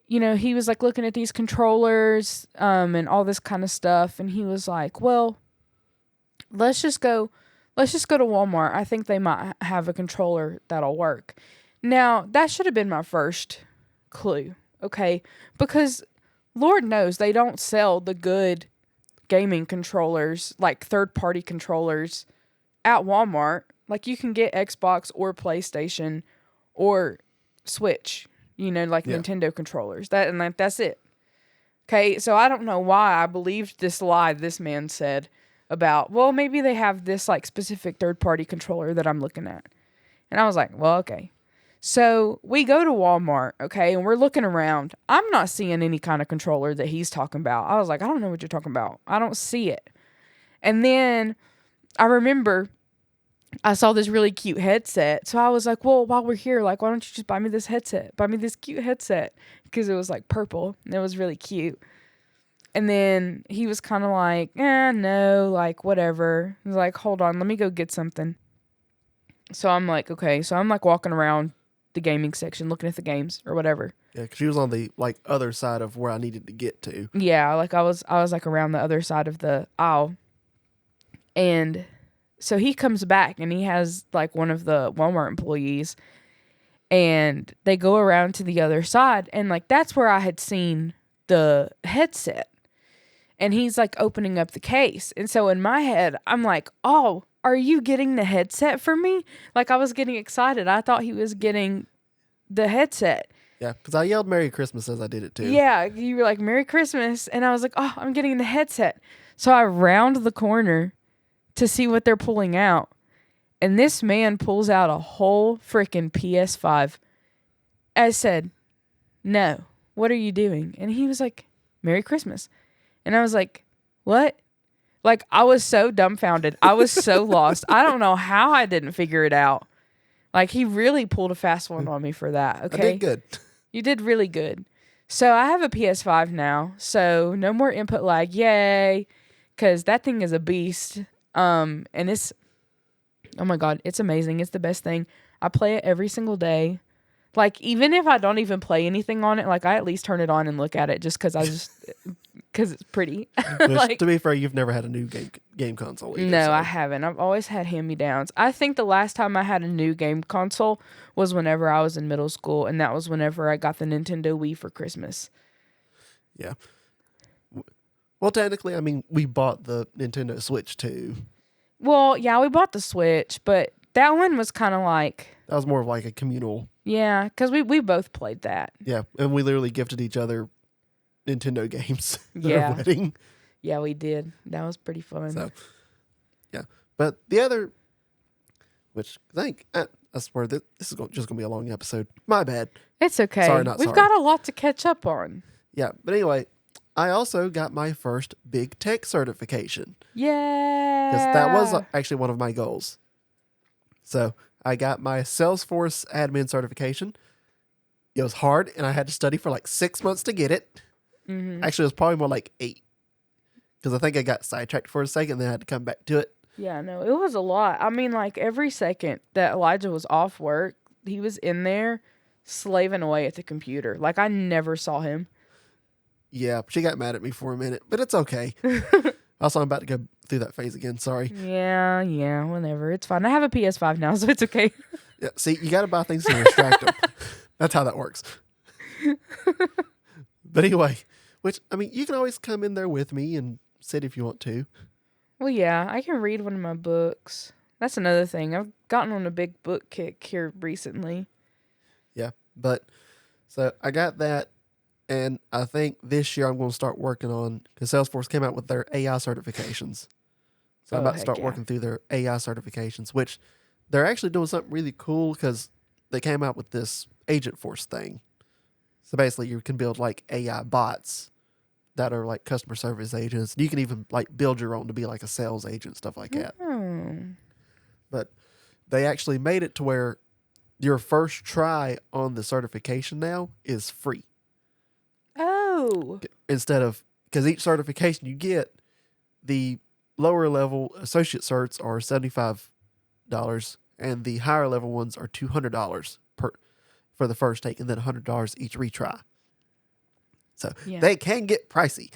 [SPEAKER 2] was like looking at these controllers and all this kind of stuff. And he was like, well, let's just go to Walmart. I think they might have a controller that'll work. Now, that should have been my first clue, okay? Because Lord knows they don't sell the good gaming controllers, like third-party controllers, at Walmart. Like, you can get Xbox or PlayStation or Switch, Nintendo controllers. That's it. Okay, so I don't know why I believed this lie this man said about, well, maybe they have this, like, specific third-party controller that I'm looking at. And I was like, well, okay. So we go to Walmart, okay, and we're looking around. I'm not seeing any kind of controller that he's talking about. I was like, I don't know what you're talking about. I don't see it. And then I remember I saw this really cute headset. So I was like, well, while we're here, like, why don't you just buy me this headset? Buy me this cute headset. Because it was like purple and it was really cute. And then he was kind of like, no, like, whatever. He was like, hold on, let me go get something. So I'm like, okay. So I'm like walking around the gaming section, looking at the games or whatever.
[SPEAKER 1] Yeah, because she was on the like other side of where I needed to get to.
[SPEAKER 2] Yeah, like I was like around the other side of the aisle. And so he comes back and he has like one of the Walmart employees, and they go around to the other side, and like that's where I had seen the headset. And he's like opening up the case. And so in my head, I'm like, oh, are you getting the headset for me? Like, I was getting excited. I thought he was getting the headset.
[SPEAKER 1] Yeah, because I yelled Merry Christmas as I did it too.
[SPEAKER 2] Yeah, you were like, Merry Christmas. And I was like, oh, I'm getting the headset. So I round the corner to see what they're pulling out. And this man pulls out a whole freaking PS5. I said, no, what are you doing? And he was like, Merry Christmas. And I was like, what? Like, I was so dumbfounded. I was so lost. I don't know how I didn't figure it out. Like, he really pulled a fast one on me for that. Okay.
[SPEAKER 1] I did good.
[SPEAKER 2] You did really good. So I have a PS5 now. So no more input lag. Yay. Because that thing is a beast. And it's, oh my God, it's amazing. It's the best thing. I play it every single day. Like, even if I don't even play anything on it, like, I at least turn it on and look at it just because because it's pretty.
[SPEAKER 1] Which,
[SPEAKER 2] like,
[SPEAKER 1] to be fair, you've never had a new game console either.
[SPEAKER 2] No,
[SPEAKER 1] so.
[SPEAKER 2] I haven't. I've always had hand-me-downs. I think the last time I had a new game console was whenever I was in middle school, and that was whenever I got the Nintendo Wii for Christmas.
[SPEAKER 1] Yeah. Well, technically, I mean, we bought the Nintendo Switch too.
[SPEAKER 2] Well, yeah, we bought the Switch, but that one was kind of like...
[SPEAKER 1] That was more of like a communal...
[SPEAKER 2] Yeah, because we both played that.
[SPEAKER 1] Yeah, and we literally gifted each other Nintendo games at
[SPEAKER 2] Yeah.
[SPEAKER 1] our wedding.
[SPEAKER 2] Yeah, we did. That was pretty fun.
[SPEAKER 1] So, yeah. But the other, which I think, I swear this is just going to be a long episode. My bad.
[SPEAKER 2] It's okay.
[SPEAKER 1] Sorry, not
[SPEAKER 2] We've
[SPEAKER 1] sorry.
[SPEAKER 2] got a lot to catch up on.
[SPEAKER 1] Yeah, but anyway, I also got my first big tech certification.
[SPEAKER 2] Yeah.
[SPEAKER 1] Because that was actually one of my goals. So I got my Salesforce admin certification. It was hard, and I had to study for like 6 months to get it.
[SPEAKER 2] Mm-hmm.
[SPEAKER 1] Actually, it was probably more like 8. Because I think I got sidetracked for a second, then I had to come back to it.
[SPEAKER 2] Yeah, no, it was a lot. I mean, like, every second that Elijah was off work, he was in there slaving away at the computer. Like, I never saw him.
[SPEAKER 1] Yeah, she got mad at me for a minute, but it's okay. Also, I'm about to go through that phase again. Sorry.
[SPEAKER 2] Yeah, whatever. It's fine. I have a PS5 now, so it's okay.
[SPEAKER 1] Yeah, see, you got to buy things to distract them. That's how that works. But anyway, which, I mean, you can always come in there with me and sit if you want to.
[SPEAKER 2] Well, yeah, I can read one of my books. That's another thing. I've gotten on a big book kick here recently.
[SPEAKER 1] Yeah, but so I got that, and I think this year I'm going to start working on, because Salesforce came out with their AI certifications. So I'm about to start working through their AI certifications, which they're actually doing something really cool because they came out with this Agentforce thing. So basically you can build like AI bots that are like customer service agents. You can even like build your own to be like a sales agent, stuff like that.
[SPEAKER 2] Oh.
[SPEAKER 1] But they actually made it to where your first try on the certification now is free.
[SPEAKER 2] Oh.
[SPEAKER 1] Instead of, because each certification you get, the lower level associate certs are $75 and the higher level ones are $200 for the first take, and then $100 each retry. So they can get pricey.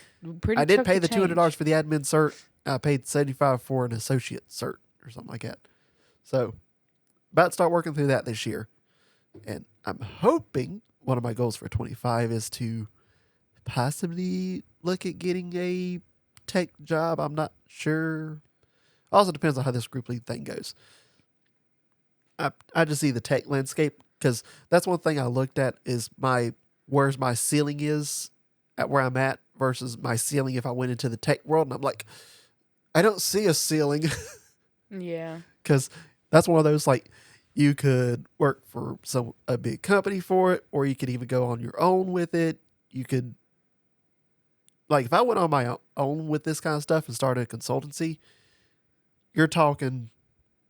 [SPEAKER 1] I did pay the $200 for the admin cert. I paid $75 for an associate cert or something like that. So about to start working through that this year. And I'm hoping one of my goals for 25 is to possibly look at getting a tech job. I'm not sure. Also depends on how this group lead thing goes. I just see the tech landscape, because that's one thing I looked at is where's my ceiling is at where I'm at versus my ceiling if I went into the tech world. And I'm like, I don't see a ceiling.
[SPEAKER 2] Yeah.
[SPEAKER 1] Because that's one of those, like, you could work for a big company for it, or you could even go on your own with it. You could, like, if I went on my own with this kind of stuff and started a consultancy, you're talking,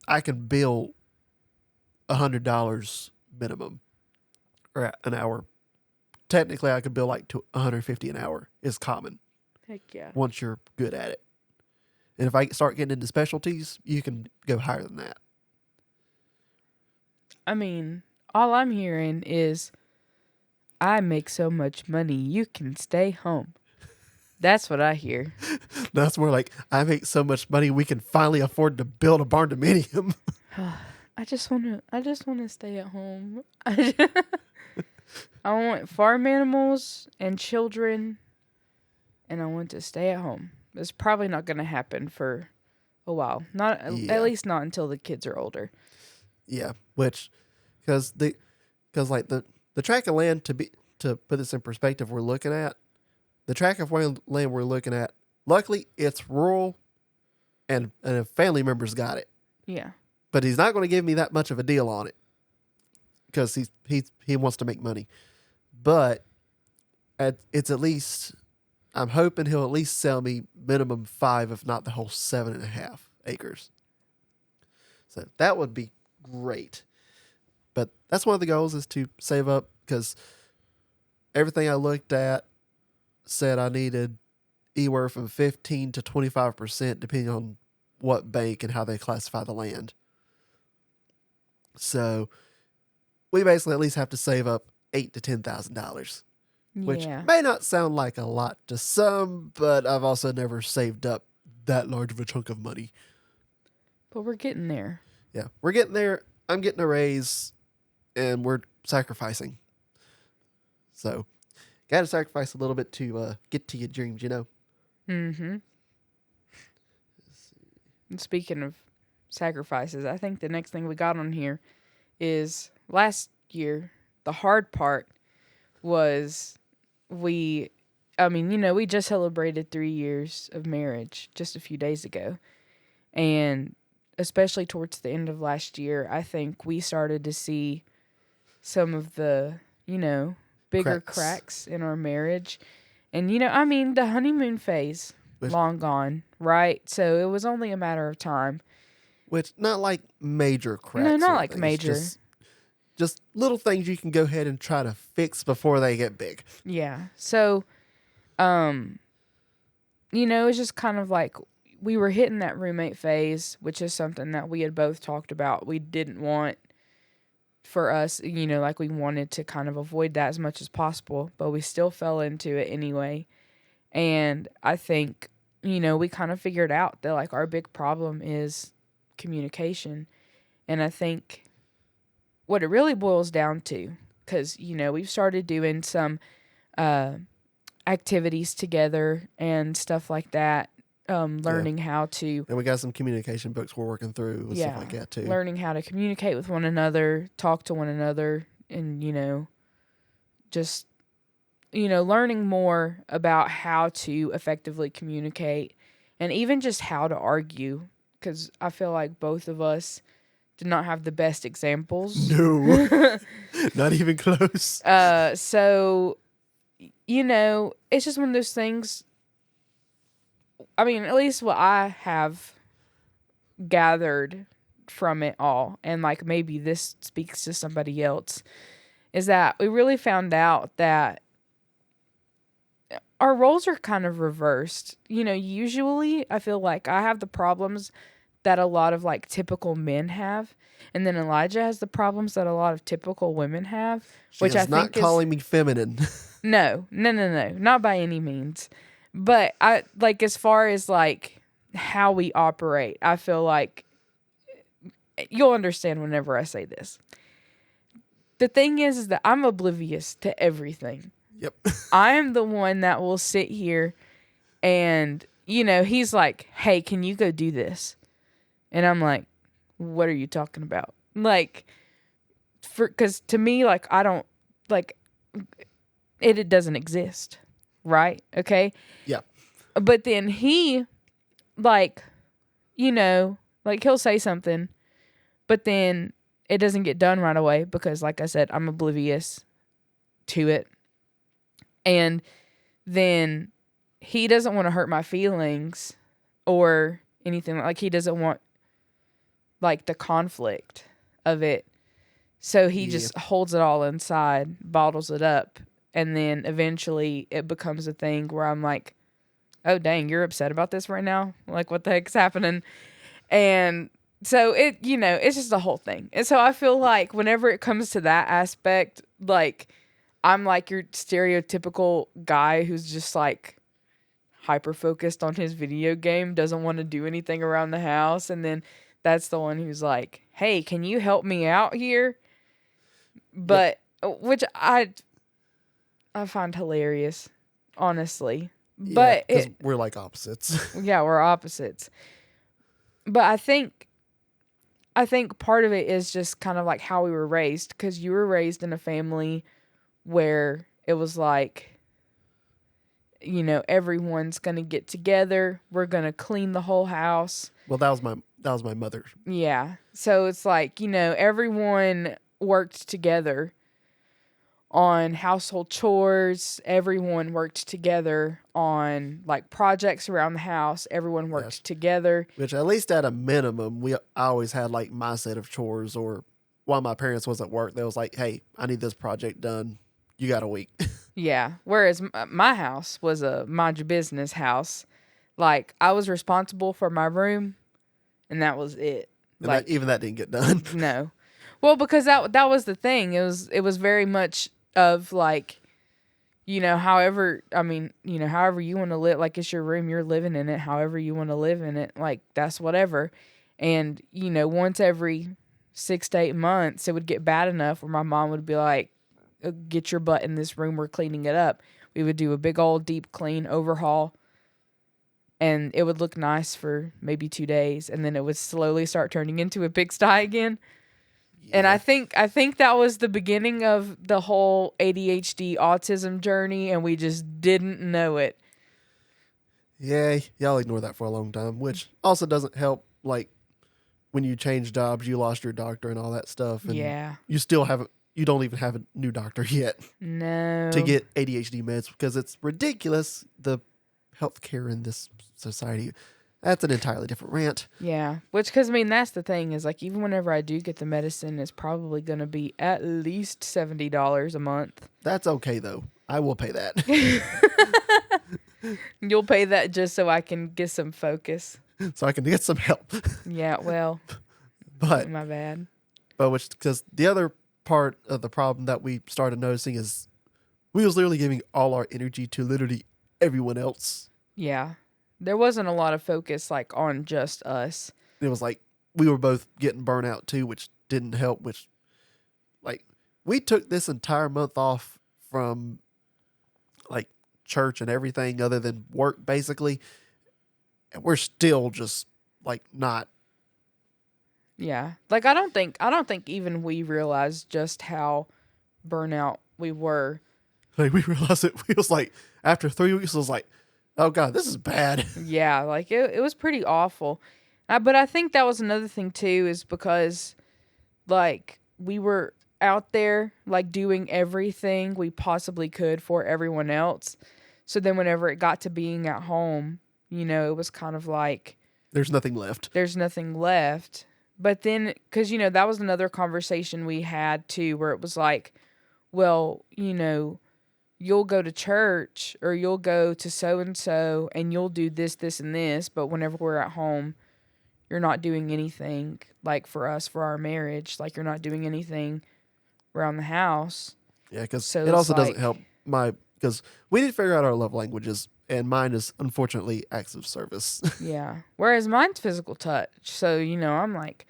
[SPEAKER 1] I can bill $100 minimum or an hour. Technically, I could bill like to $150 an hour is common.
[SPEAKER 2] Heck yeah.
[SPEAKER 1] Once you're good at it. And if I start getting into specialties, you can go higher than that.
[SPEAKER 2] I mean, all I'm hearing is, I make so much money, you can stay home. That's what I hear.
[SPEAKER 1] That's more like, I make so much money, we can finally afford to build a barn dominium.
[SPEAKER 2] I just want to stay at home. I want farm animals and children, and I want to stay at home. It's probably not going to happen for a while. At least not until the kids are older.
[SPEAKER 1] Yeah, which, because the tract of land, to put this in perspective, we're looking at, the tract of land we're looking at, luckily it's rural, and a family member's got it.
[SPEAKER 2] Yeah.
[SPEAKER 1] But he's not going to give me that much of a deal on it. because he wants to make money. But it's at least, I'm hoping he'll at least sell me minimum 5, if not the whole 7.5 acres. So that would be great. But that's one of the goals, is to save up, because everything I looked at said I needed anywhere from 15 to 25%, depending on what bank and how they classify the land. So we basically at least have to save up $8,000 to $10,000, which may not sound like a lot to some, but I've also never saved up that large of a chunk of money.
[SPEAKER 2] But we're getting there.
[SPEAKER 1] Yeah, we're getting there. I'm getting a raise, and we're sacrificing. So, got to sacrifice a little bit to get to your dreams, you know?
[SPEAKER 2] Mm-hmm. And speaking of sacrifices, I think the next thing we got on here is last year, the hard part was we just celebrated 3 years of marriage just a few days ago. And especially towards the end of last year, I think we started to see some of the, bigger cracks in our marriage. And, the honeymoon phase, long gone, right? So it was only a matter of time.
[SPEAKER 1] Which, not like major cracks.
[SPEAKER 2] No, not like major.
[SPEAKER 1] Just little things you can go ahead and try to fix before they get big.
[SPEAKER 2] Yeah. So, it's just kind of like we were hitting that roommate phase, which is something that we had both talked about. We didn't want for us, like we wanted to kind of avoid that as much as possible, but we still fell into it anyway. And I think, we kind of figured out that like our big problem is communication. And I think what it really boils down to, because, we've started doing some activities together and stuff like that, learning how to...
[SPEAKER 1] And we got some communication books we're working through and stuff like that too.
[SPEAKER 2] Learning how to communicate with one another, talk to one another, and, just, learning more about how to effectively communicate and even just how to argue, because I feel like both of us did not have the best examples.
[SPEAKER 1] No, not even close.
[SPEAKER 2] So, it's just one of those things. I mean, at least what I have gathered from it all, and like maybe this speaks to somebody else, is that we really found out that our roles are kind of reversed. Usually I feel like I have the problems that a lot of like typical men have, and then Elijah has the problems that a lot of typical women have.
[SPEAKER 1] Which I think not calling me feminine.
[SPEAKER 2] No, not by any means. But I like, as far as like how we operate, I feel like you'll understand whenever I say this. The thing is that I'm oblivious to everything.
[SPEAKER 1] Yep.
[SPEAKER 2] I am the one that will sit here and, he's like, hey, can you go do this? And I'm like, what are you talking about? Like, because to me, like, I don't, like, it doesn't exist. Right? Okay?
[SPEAKER 1] Yeah.
[SPEAKER 2] But then he, like, he'll say something, but then it doesn't get done right away because, like I said, I'm oblivious to it. And then he doesn't want to hurt my feelings or anything. Like, he doesn't want, like, the conflict of it. So he just holds it all inside, bottles it up. And then eventually it becomes a thing where I'm like, oh, dang, you're upset about this right now? Like, what the heck's happening? And so it's just the whole thing. And so I feel like whenever it comes to that aspect, like, I'm like your stereotypical guy who's just like hyper focused on his video game, doesn't want to do anything around the house. And then that's the one who's like, hey, can you help me out here? But, which I find hilarious, honestly. But
[SPEAKER 1] we're like opposites.
[SPEAKER 2] Yeah, we're opposites. But I think part of it is just kind of like how we were raised, because you were raised in a family where it was like, everyone's gonna get together. We're gonna clean the whole house.
[SPEAKER 1] Well, that was my mother.
[SPEAKER 2] Yeah. So it's like, everyone worked together on household chores. Everyone worked together on like projects around the house. Everyone worked together.
[SPEAKER 1] Which at least at a minimum, I always had like my set of chores, or while my parents was at work, they was like, hey, I need this project done. You got a week.
[SPEAKER 2] Yeah. Whereas my house was a mind your business house. Like I was responsible for my room and that was it.
[SPEAKER 1] And
[SPEAKER 2] like
[SPEAKER 1] even that didn't get done.
[SPEAKER 2] No. Well, because that was the thing. It was very much of like, however you want to live, like it's your room, you're living in it, however you want to live in it, like that's whatever. And, once every 6 to 8 months, it would get bad enough where my mom would be like, get your butt in this room, we're cleaning it up. We would do a big old deep clean overhaul. And it would look nice for maybe 2 days, and then it would slowly start turning into a pigsty again. Yeah. And I think that was the beginning of the whole ADHD autism journey, and we just didn't know it.
[SPEAKER 1] Yeah, y'all ignore that for a long time, which also doesn't help. Like when you change jobs, you lost your doctor and all that stuff, and you don't even have a new doctor yet.
[SPEAKER 2] No.
[SPEAKER 1] To get ADHD meds, because it's ridiculous. The healthcare in this society, that's an entirely different rant.
[SPEAKER 2] Yeah, because that's the thing is like even whenever I do get the medicine, it's probably going to be at least $70 a month.
[SPEAKER 1] That's okay though. I will pay that.
[SPEAKER 2] You'll pay that just so I can get some focus.
[SPEAKER 1] So I can get some help.
[SPEAKER 2] Yeah, well,
[SPEAKER 1] but
[SPEAKER 2] my bad.
[SPEAKER 1] But because the other part of the problem that we started noticing is we was literally giving all our energy to literally everyone else.
[SPEAKER 2] Yeah. There wasn't a lot of focus like on just us.
[SPEAKER 1] It was like we were both getting burnout too, which didn't help, which like we took this entire month off from like church and everything other than work basically. And we're still just like not.
[SPEAKER 2] Yeah. Like I don't think even we realized just how burnout we were.
[SPEAKER 1] Like we realized it was like after 3 weeks it was like, oh God, this is bad.
[SPEAKER 2] Yeah, like it was pretty awful. But I think that was another thing too, is because like we were out there like doing everything we possibly could for everyone else. So then whenever it got to being at home, it was kind of like
[SPEAKER 1] there's nothing left.
[SPEAKER 2] But then, because, that was another conversation we had too, where it was like, well, you'll go to church or you'll go to so-and-so and you'll do this, this, and this. But whenever we're at home, you're not doing anything like for us, for our marriage. Like you're not doing anything around the house.
[SPEAKER 1] Yeah, because it also doesn't help because we did figure out our love languages, and mine is unfortunately acts of service.
[SPEAKER 2] Yeah. Whereas mine's physical touch. So, I'm like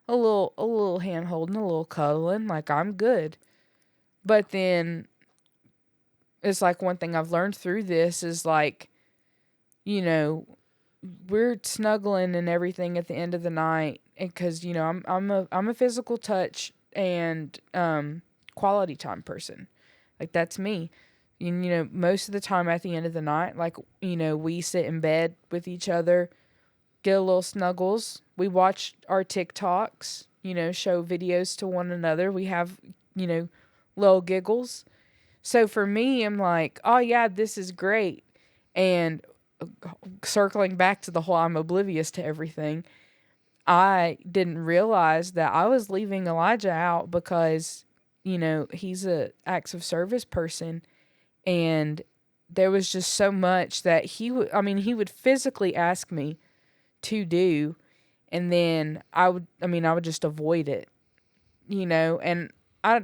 [SPEAKER 2] a little hand holding, a little cuddling, like I'm good. But then it's like one thing I've learned through this is like, we're snuggling and everything at the end of the night, and because I'm a physical touch and quality time person, like that's me. And, most of the time at the end of the night, like we sit in bed with each other, get a little snuggles. We watch our TikToks, show videos to one another. We have little giggles. So for me, I'm like, oh yeah, this is great. And circling back to the whole I'm oblivious to everything, I didn't realize that I was leaving Elijah out because, he's a acts of service person. And there was just so much that he would physically ask me to do. And then I would just avoid it, and I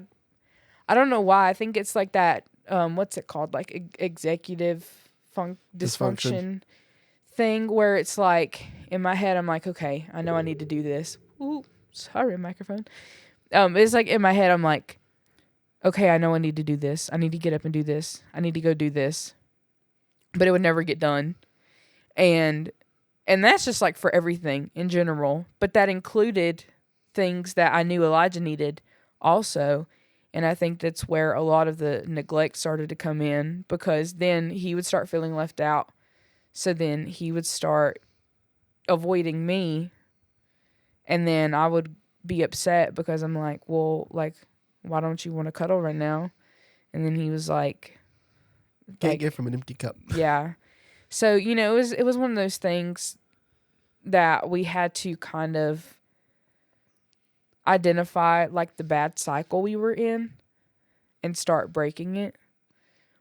[SPEAKER 2] don't know why. I think it's like that. What's it called? Like executive dysfunction thing, where it's like in my head, I'm like, okay, I know I need to do this. Ooh, sorry, microphone. It's like in my head, I'm like, okay, I know I need to do this. I need to get up and do this. I need to go do this. But it would never get done. And that's just like for everything in general. But that included things that I knew Elijah needed also. And I think that's where a lot of the neglect started to come in, because then he would start feeling left out. So then he would start avoiding me. And then I would be upset because I'm like, well, like, why don't you want to cuddle right now? And then he was like,
[SPEAKER 1] Can't give from an empty cup.
[SPEAKER 2] Yeah. So, it was one of those things that we had to kind of identify like the bad cycle we were in and start breaking it,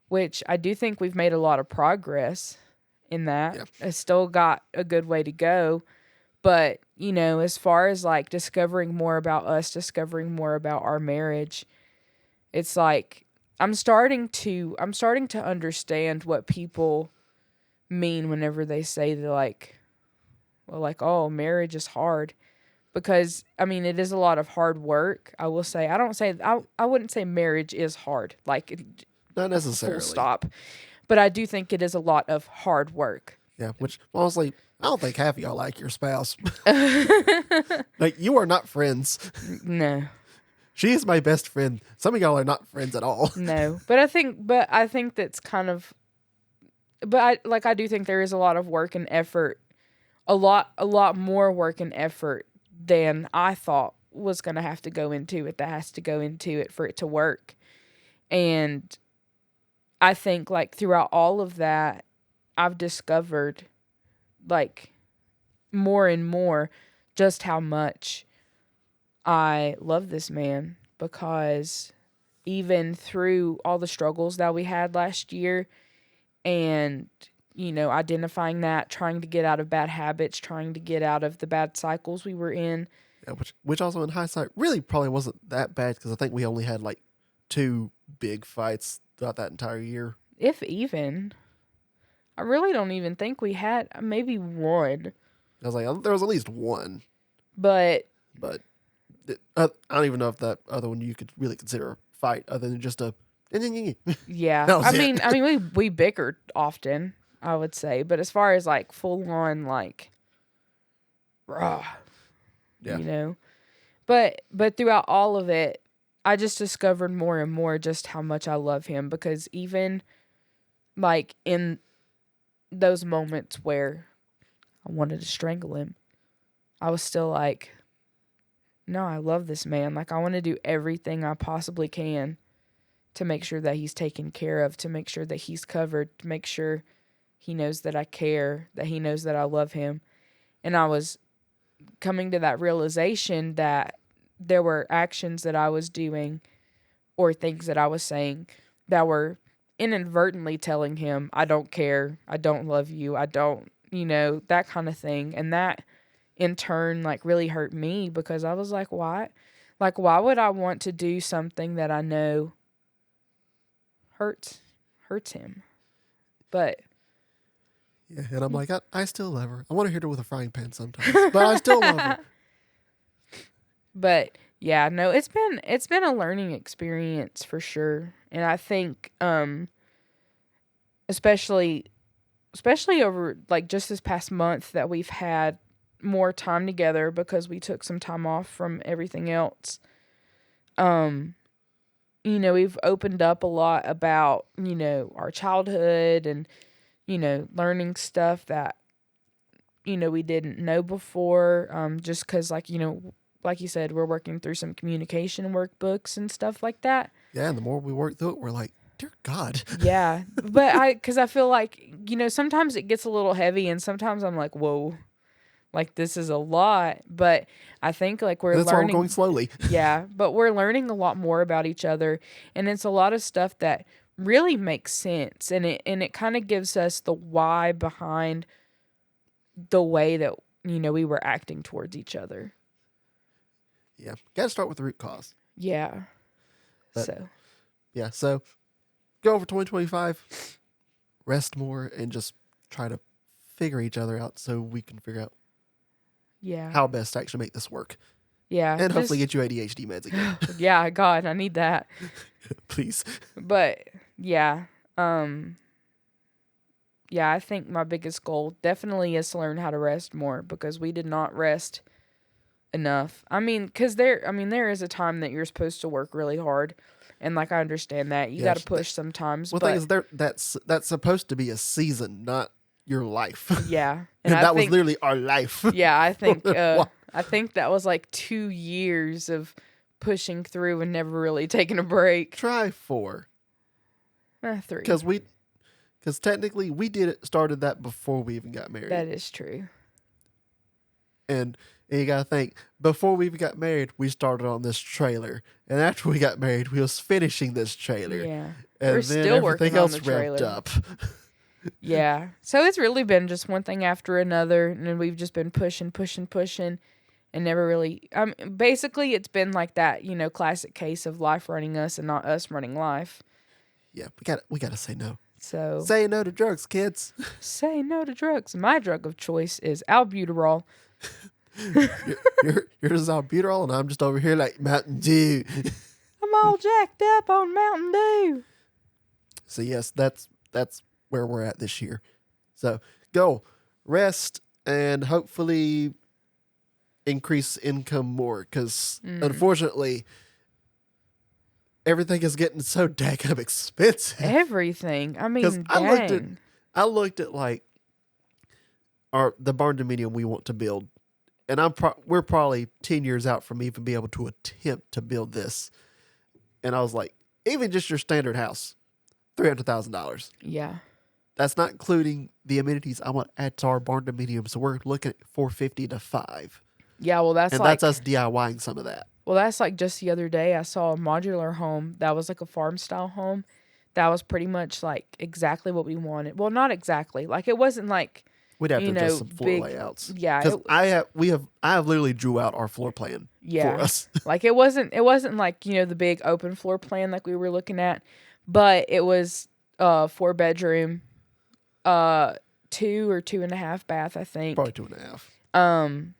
[SPEAKER 2] which I do think we've made a lot of progress in that.
[SPEAKER 1] Yeah.
[SPEAKER 2] It's still got a good way to go. But, as far as like discovering more about us, discovering more about our marriage, it's like I'm starting to understand what people mean whenever they say they're like, well, like, oh, marriage is hard. Because, it is a lot of hard work. I will say, I wouldn't say marriage is hard. Like,
[SPEAKER 1] not necessarily.
[SPEAKER 2] Full stop. But I do think it is a lot of hard work.
[SPEAKER 1] Yeah, which, honestly, I don't think half of y'all like your spouse. Like, you are not friends.
[SPEAKER 2] No.
[SPEAKER 1] She is my best friend. Some of y'all are not friends at all.
[SPEAKER 2] No. But I think that's kind of, I do think there is a lot of work and effort, a lot more work and effort than I thought was going to have to go into it, that has to go into it for it to work. And I think, like, throughout all of that, I've discovered, like, more and more just how much I love this man, because even through all the struggles that we had last year and, identifying that, trying to get out of bad habits, trying to get out of the bad cycles we were in.
[SPEAKER 1] Yeah, which also in hindsight really probably wasn't that bad, because I think we only had like 2 big fights throughout that entire year.
[SPEAKER 2] If even. I really don't even think we had maybe one.
[SPEAKER 1] I was like, there was at least one.
[SPEAKER 2] But
[SPEAKER 1] I don't even know if that other one you could really consider a fight other than just a...
[SPEAKER 2] Yeah. I mean, we bickered often, I would say. But as far as like full on, like, raw,
[SPEAKER 1] yeah.
[SPEAKER 2] But throughout all of it, I just discovered more and more just how much I love him, because even like in those moments where I wanted to strangle him, I was still like, no, I love this man. Like, I want to do everything I possibly can to make sure that he's taken care of, to make sure that he's covered, to make sure he knows that I care, that he knows that I love him. And I was coming to that realization that there were actions that I was doing or things that I was saying that were inadvertently telling him, I don't care, I don't love you, I don't, that kind of thing. And that in turn, like, really hurt me, because I was like, why? Like, why would I want to do something that I know hurts him? But
[SPEAKER 1] yeah, and I'm like, I still love her. I want to hit her with a frying pan sometimes, but I still love her.
[SPEAKER 2] But yeah, no, it's been a learning experience for sure. And I think especially over like just this past month that we've had more time together because we took some time off from everything else. We've opened up a lot about, our childhood and, learning stuff that, we didn't know before. Just because, like you said, we're working through some communication workbooks and stuff like that.
[SPEAKER 1] Yeah, and the more we work through it, we're like, dear God.
[SPEAKER 2] Yeah, but because I feel like, sometimes it gets a little heavy, and sometimes I'm like, whoa, like, this is a lot. But I think, like,
[SPEAKER 1] That's why we're going slowly.
[SPEAKER 2] Yeah, but we're learning a lot more about each other, and it's a lot of stuff that really makes sense, and it kind of gives us the why behind the way that, we were acting towards each other.
[SPEAKER 1] Yeah, got to start with the root cause.
[SPEAKER 2] Yeah.
[SPEAKER 1] But, so go over 2025, rest more, and just try to figure each other out so we can figure out how best to actually make this work.
[SPEAKER 2] Yeah.
[SPEAKER 1] And hopefully get you ADHD meds again.
[SPEAKER 2] Yeah, God, I need that.
[SPEAKER 1] Please.
[SPEAKER 2] But yeah. I think my biggest goal definitely is to learn how to rest more, because we did not rest enough. I mean, because there is a time that you're supposed to work really hard, and like, I understand that you got to push sometimes.
[SPEAKER 1] Well, the thing is, that's supposed to be a season, not your life.
[SPEAKER 2] Yeah,
[SPEAKER 1] and that was literally our life.
[SPEAKER 2] Yeah, I think that was like 2 years of pushing through and never really taking a break.
[SPEAKER 1] Try 4.
[SPEAKER 2] 3.
[SPEAKER 1] Because technically we started that before we even got married.
[SPEAKER 2] That is true.
[SPEAKER 1] And you gotta think, before we even got married, we started on this trailer, and after we got married, we was finishing this trailer.
[SPEAKER 2] Yeah,
[SPEAKER 1] and
[SPEAKER 2] we're
[SPEAKER 1] then
[SPEAKER 2] still
[SPEAKER 1] everything
[SPEAKER 2] working
[SPEAKER 1] else
[SPEAKER 2] on the
[SPEAKER 1] ramped
[SPEAKER 2] trailer.
[SPEAKER 1] up.
[SPEAKER 2] Yeah, so it's really been just one thing after another, and we've just been pushing, and never really. Basically, it's been like that, classic case of life running us and not us running life.
[SPEAKER 1] Yeah, we gotta say no.
[SPEAKER 2] So
[SPEAKER 1] say no to drugs, kids.
[SPEAKER 2] Say no to drugs. My drug of choice is albuterol.
[SPEAKER 1] Yours is albuterol, and I'm just over here like Mountain Dew.
[SPEAKER 2] I'm all jacked up on Mountain Dew.
[SPEAKER 1] So yes, that's where we're at this year. So go rest and hopefully increase income more, because unfortunately everything is getting so daggum expensive.
[SPEAKER 2] Everything. I mean, dang.
[SPEAKER 1] I looked at like the barn dominium we want to build, and we're probably 10 years out from even being able to attempt to build this. And I was like, even just your standard house, $300,000.
[SPEAKER 2] Yeah.
[SPEAKER 1] That's not including the amenities I want to add to our barn dominium. So we're looking at $450 to $500.
[SPEAKER 2] Yeah, well, that's
[SPEAKER 1] that's us DIYing some of that.
[SPEAKER 2] Well, that's like just the other day I saw a modular home that was like a farm style home that was pretty much like exactly what we wanted. Well, not exactly. Like it wasn't like
[SPEAKER 1] we'd have to adjust some floor layouts.
[SPEAKER 2] Yeah,
[SPEAKER 1] because I have literally drew out our floor plan for us.
[SPEAKER 2] Like it wasn't like the big open floor plan like we were looking at, but it was 4-bedroom, 2 or 2.5 bath, I think.
[SPEAKER 1] Probably 2.5.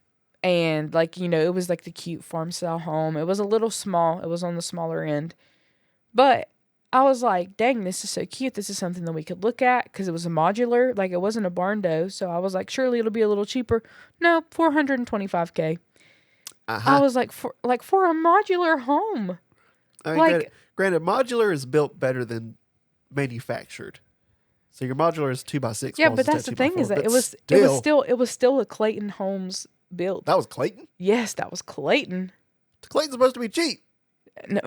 [SPEAKER 2] And like, it was like the cute farm style home. It was a little small. It was on the smaller end. But I was like, dang, this is so cute. This is something that we could look at, because it was a modular. Like, it wasn't a barn dough. So I was like, surely it'll be a little cheaper. No, $425K. I was like, for a modular home.
[SPEAKER 1] I mean, granted, modular is built better than manufactured. So your modular is 2x6.
[SPEAKER 2] Yeah, but that's the thing, is that it was still a Clayton Homes built.
[SPEAKER 1] That was Clayton?
[SPEAKER 2] Yes, that was Clayton.
[SPEAKER 1] Clayton's supposed to be cheap.
[SPEAKER 2] No,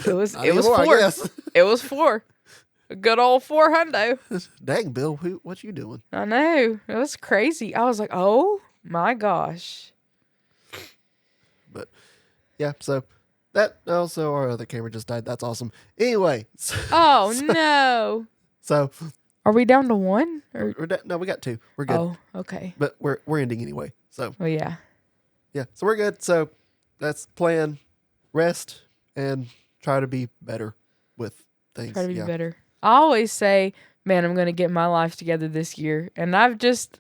[SPEAKER 2] it was
[SPEAKER 1] it was
[SPEAKER 2] 4. It was 4. A good old 400.
[SPEAKER 1] Dang, Bill, what you doing?
[SPEAKER 2] I know. It was crazy. I was like, oh my gosh.
[SPEAKER 1] But yeah, so that also our other camera just died. That's awesome. Anyway.
[SPEAKER 2] No.
[SPEAKER 1] So
[SPEAKER 2] are we down to 1?
[SPEAKER 1] No, we got 2. We're good.
[SPEAKER 2] Oh, okay.
[SPEAKER 1] But we're ending anyway. So
[SPEAKER 2] yeah.
[SPEAKER 1] Yeah, so we're good. So that's plan, rest, and try to be better with things.
[SPEAKER 2] Try to be better. I always say, man, I'm going to get my life together this year. And I've just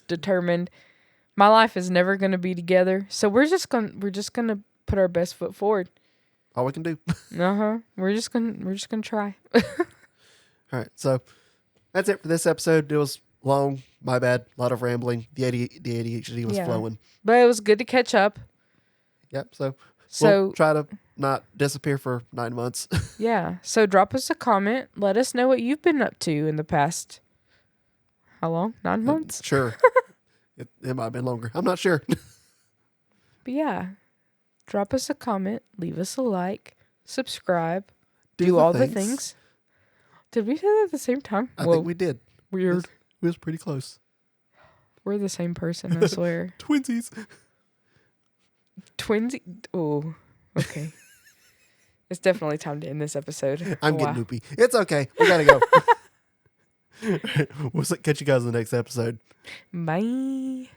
[SPEAKER 2] determined my life is never going to be together. So we're just going to put our best foot forward.
[SPEAKER 1] All we can do.
[SPEAKER 2] We're just going to try.
[SPEAKER 1] All right. So that's it for this episode. It was long. My bad. A lot of rambling. The ADHD was flowing.
[SPEAKER 2] But it was good to catch up.
[SPEAKER 1] Yep. So we'll try to not disappear for 9 months.
[SPEAKER 2] Yeah. So drop us a comment. Let us know what you've been up to in the past. How long? 9 months?
[SPEAKER 1] Sure. It might have been longer. I'm not sure.
[SPEAKER 2] But yeah. Drop us a comment. Leave us a like. Subscribe. Do all the things. Did we say that at the same time?
[SPEAKER 1] I think we did.
[SPEAKER 2] Weird.
[SPEAKER 1] It was pretty close.
[SPEAKER 2] We're the same person, I swear.
[SPEAKER 1] Twinsies.
[SPEAKER 2] Oh, okay. It's definitely time to end this episode.
[SPEAKER 1] I'm getting loopy. It's okay. We gotta go. We'll catch you guys in the next episode.
[SPEAKER 2] Bye.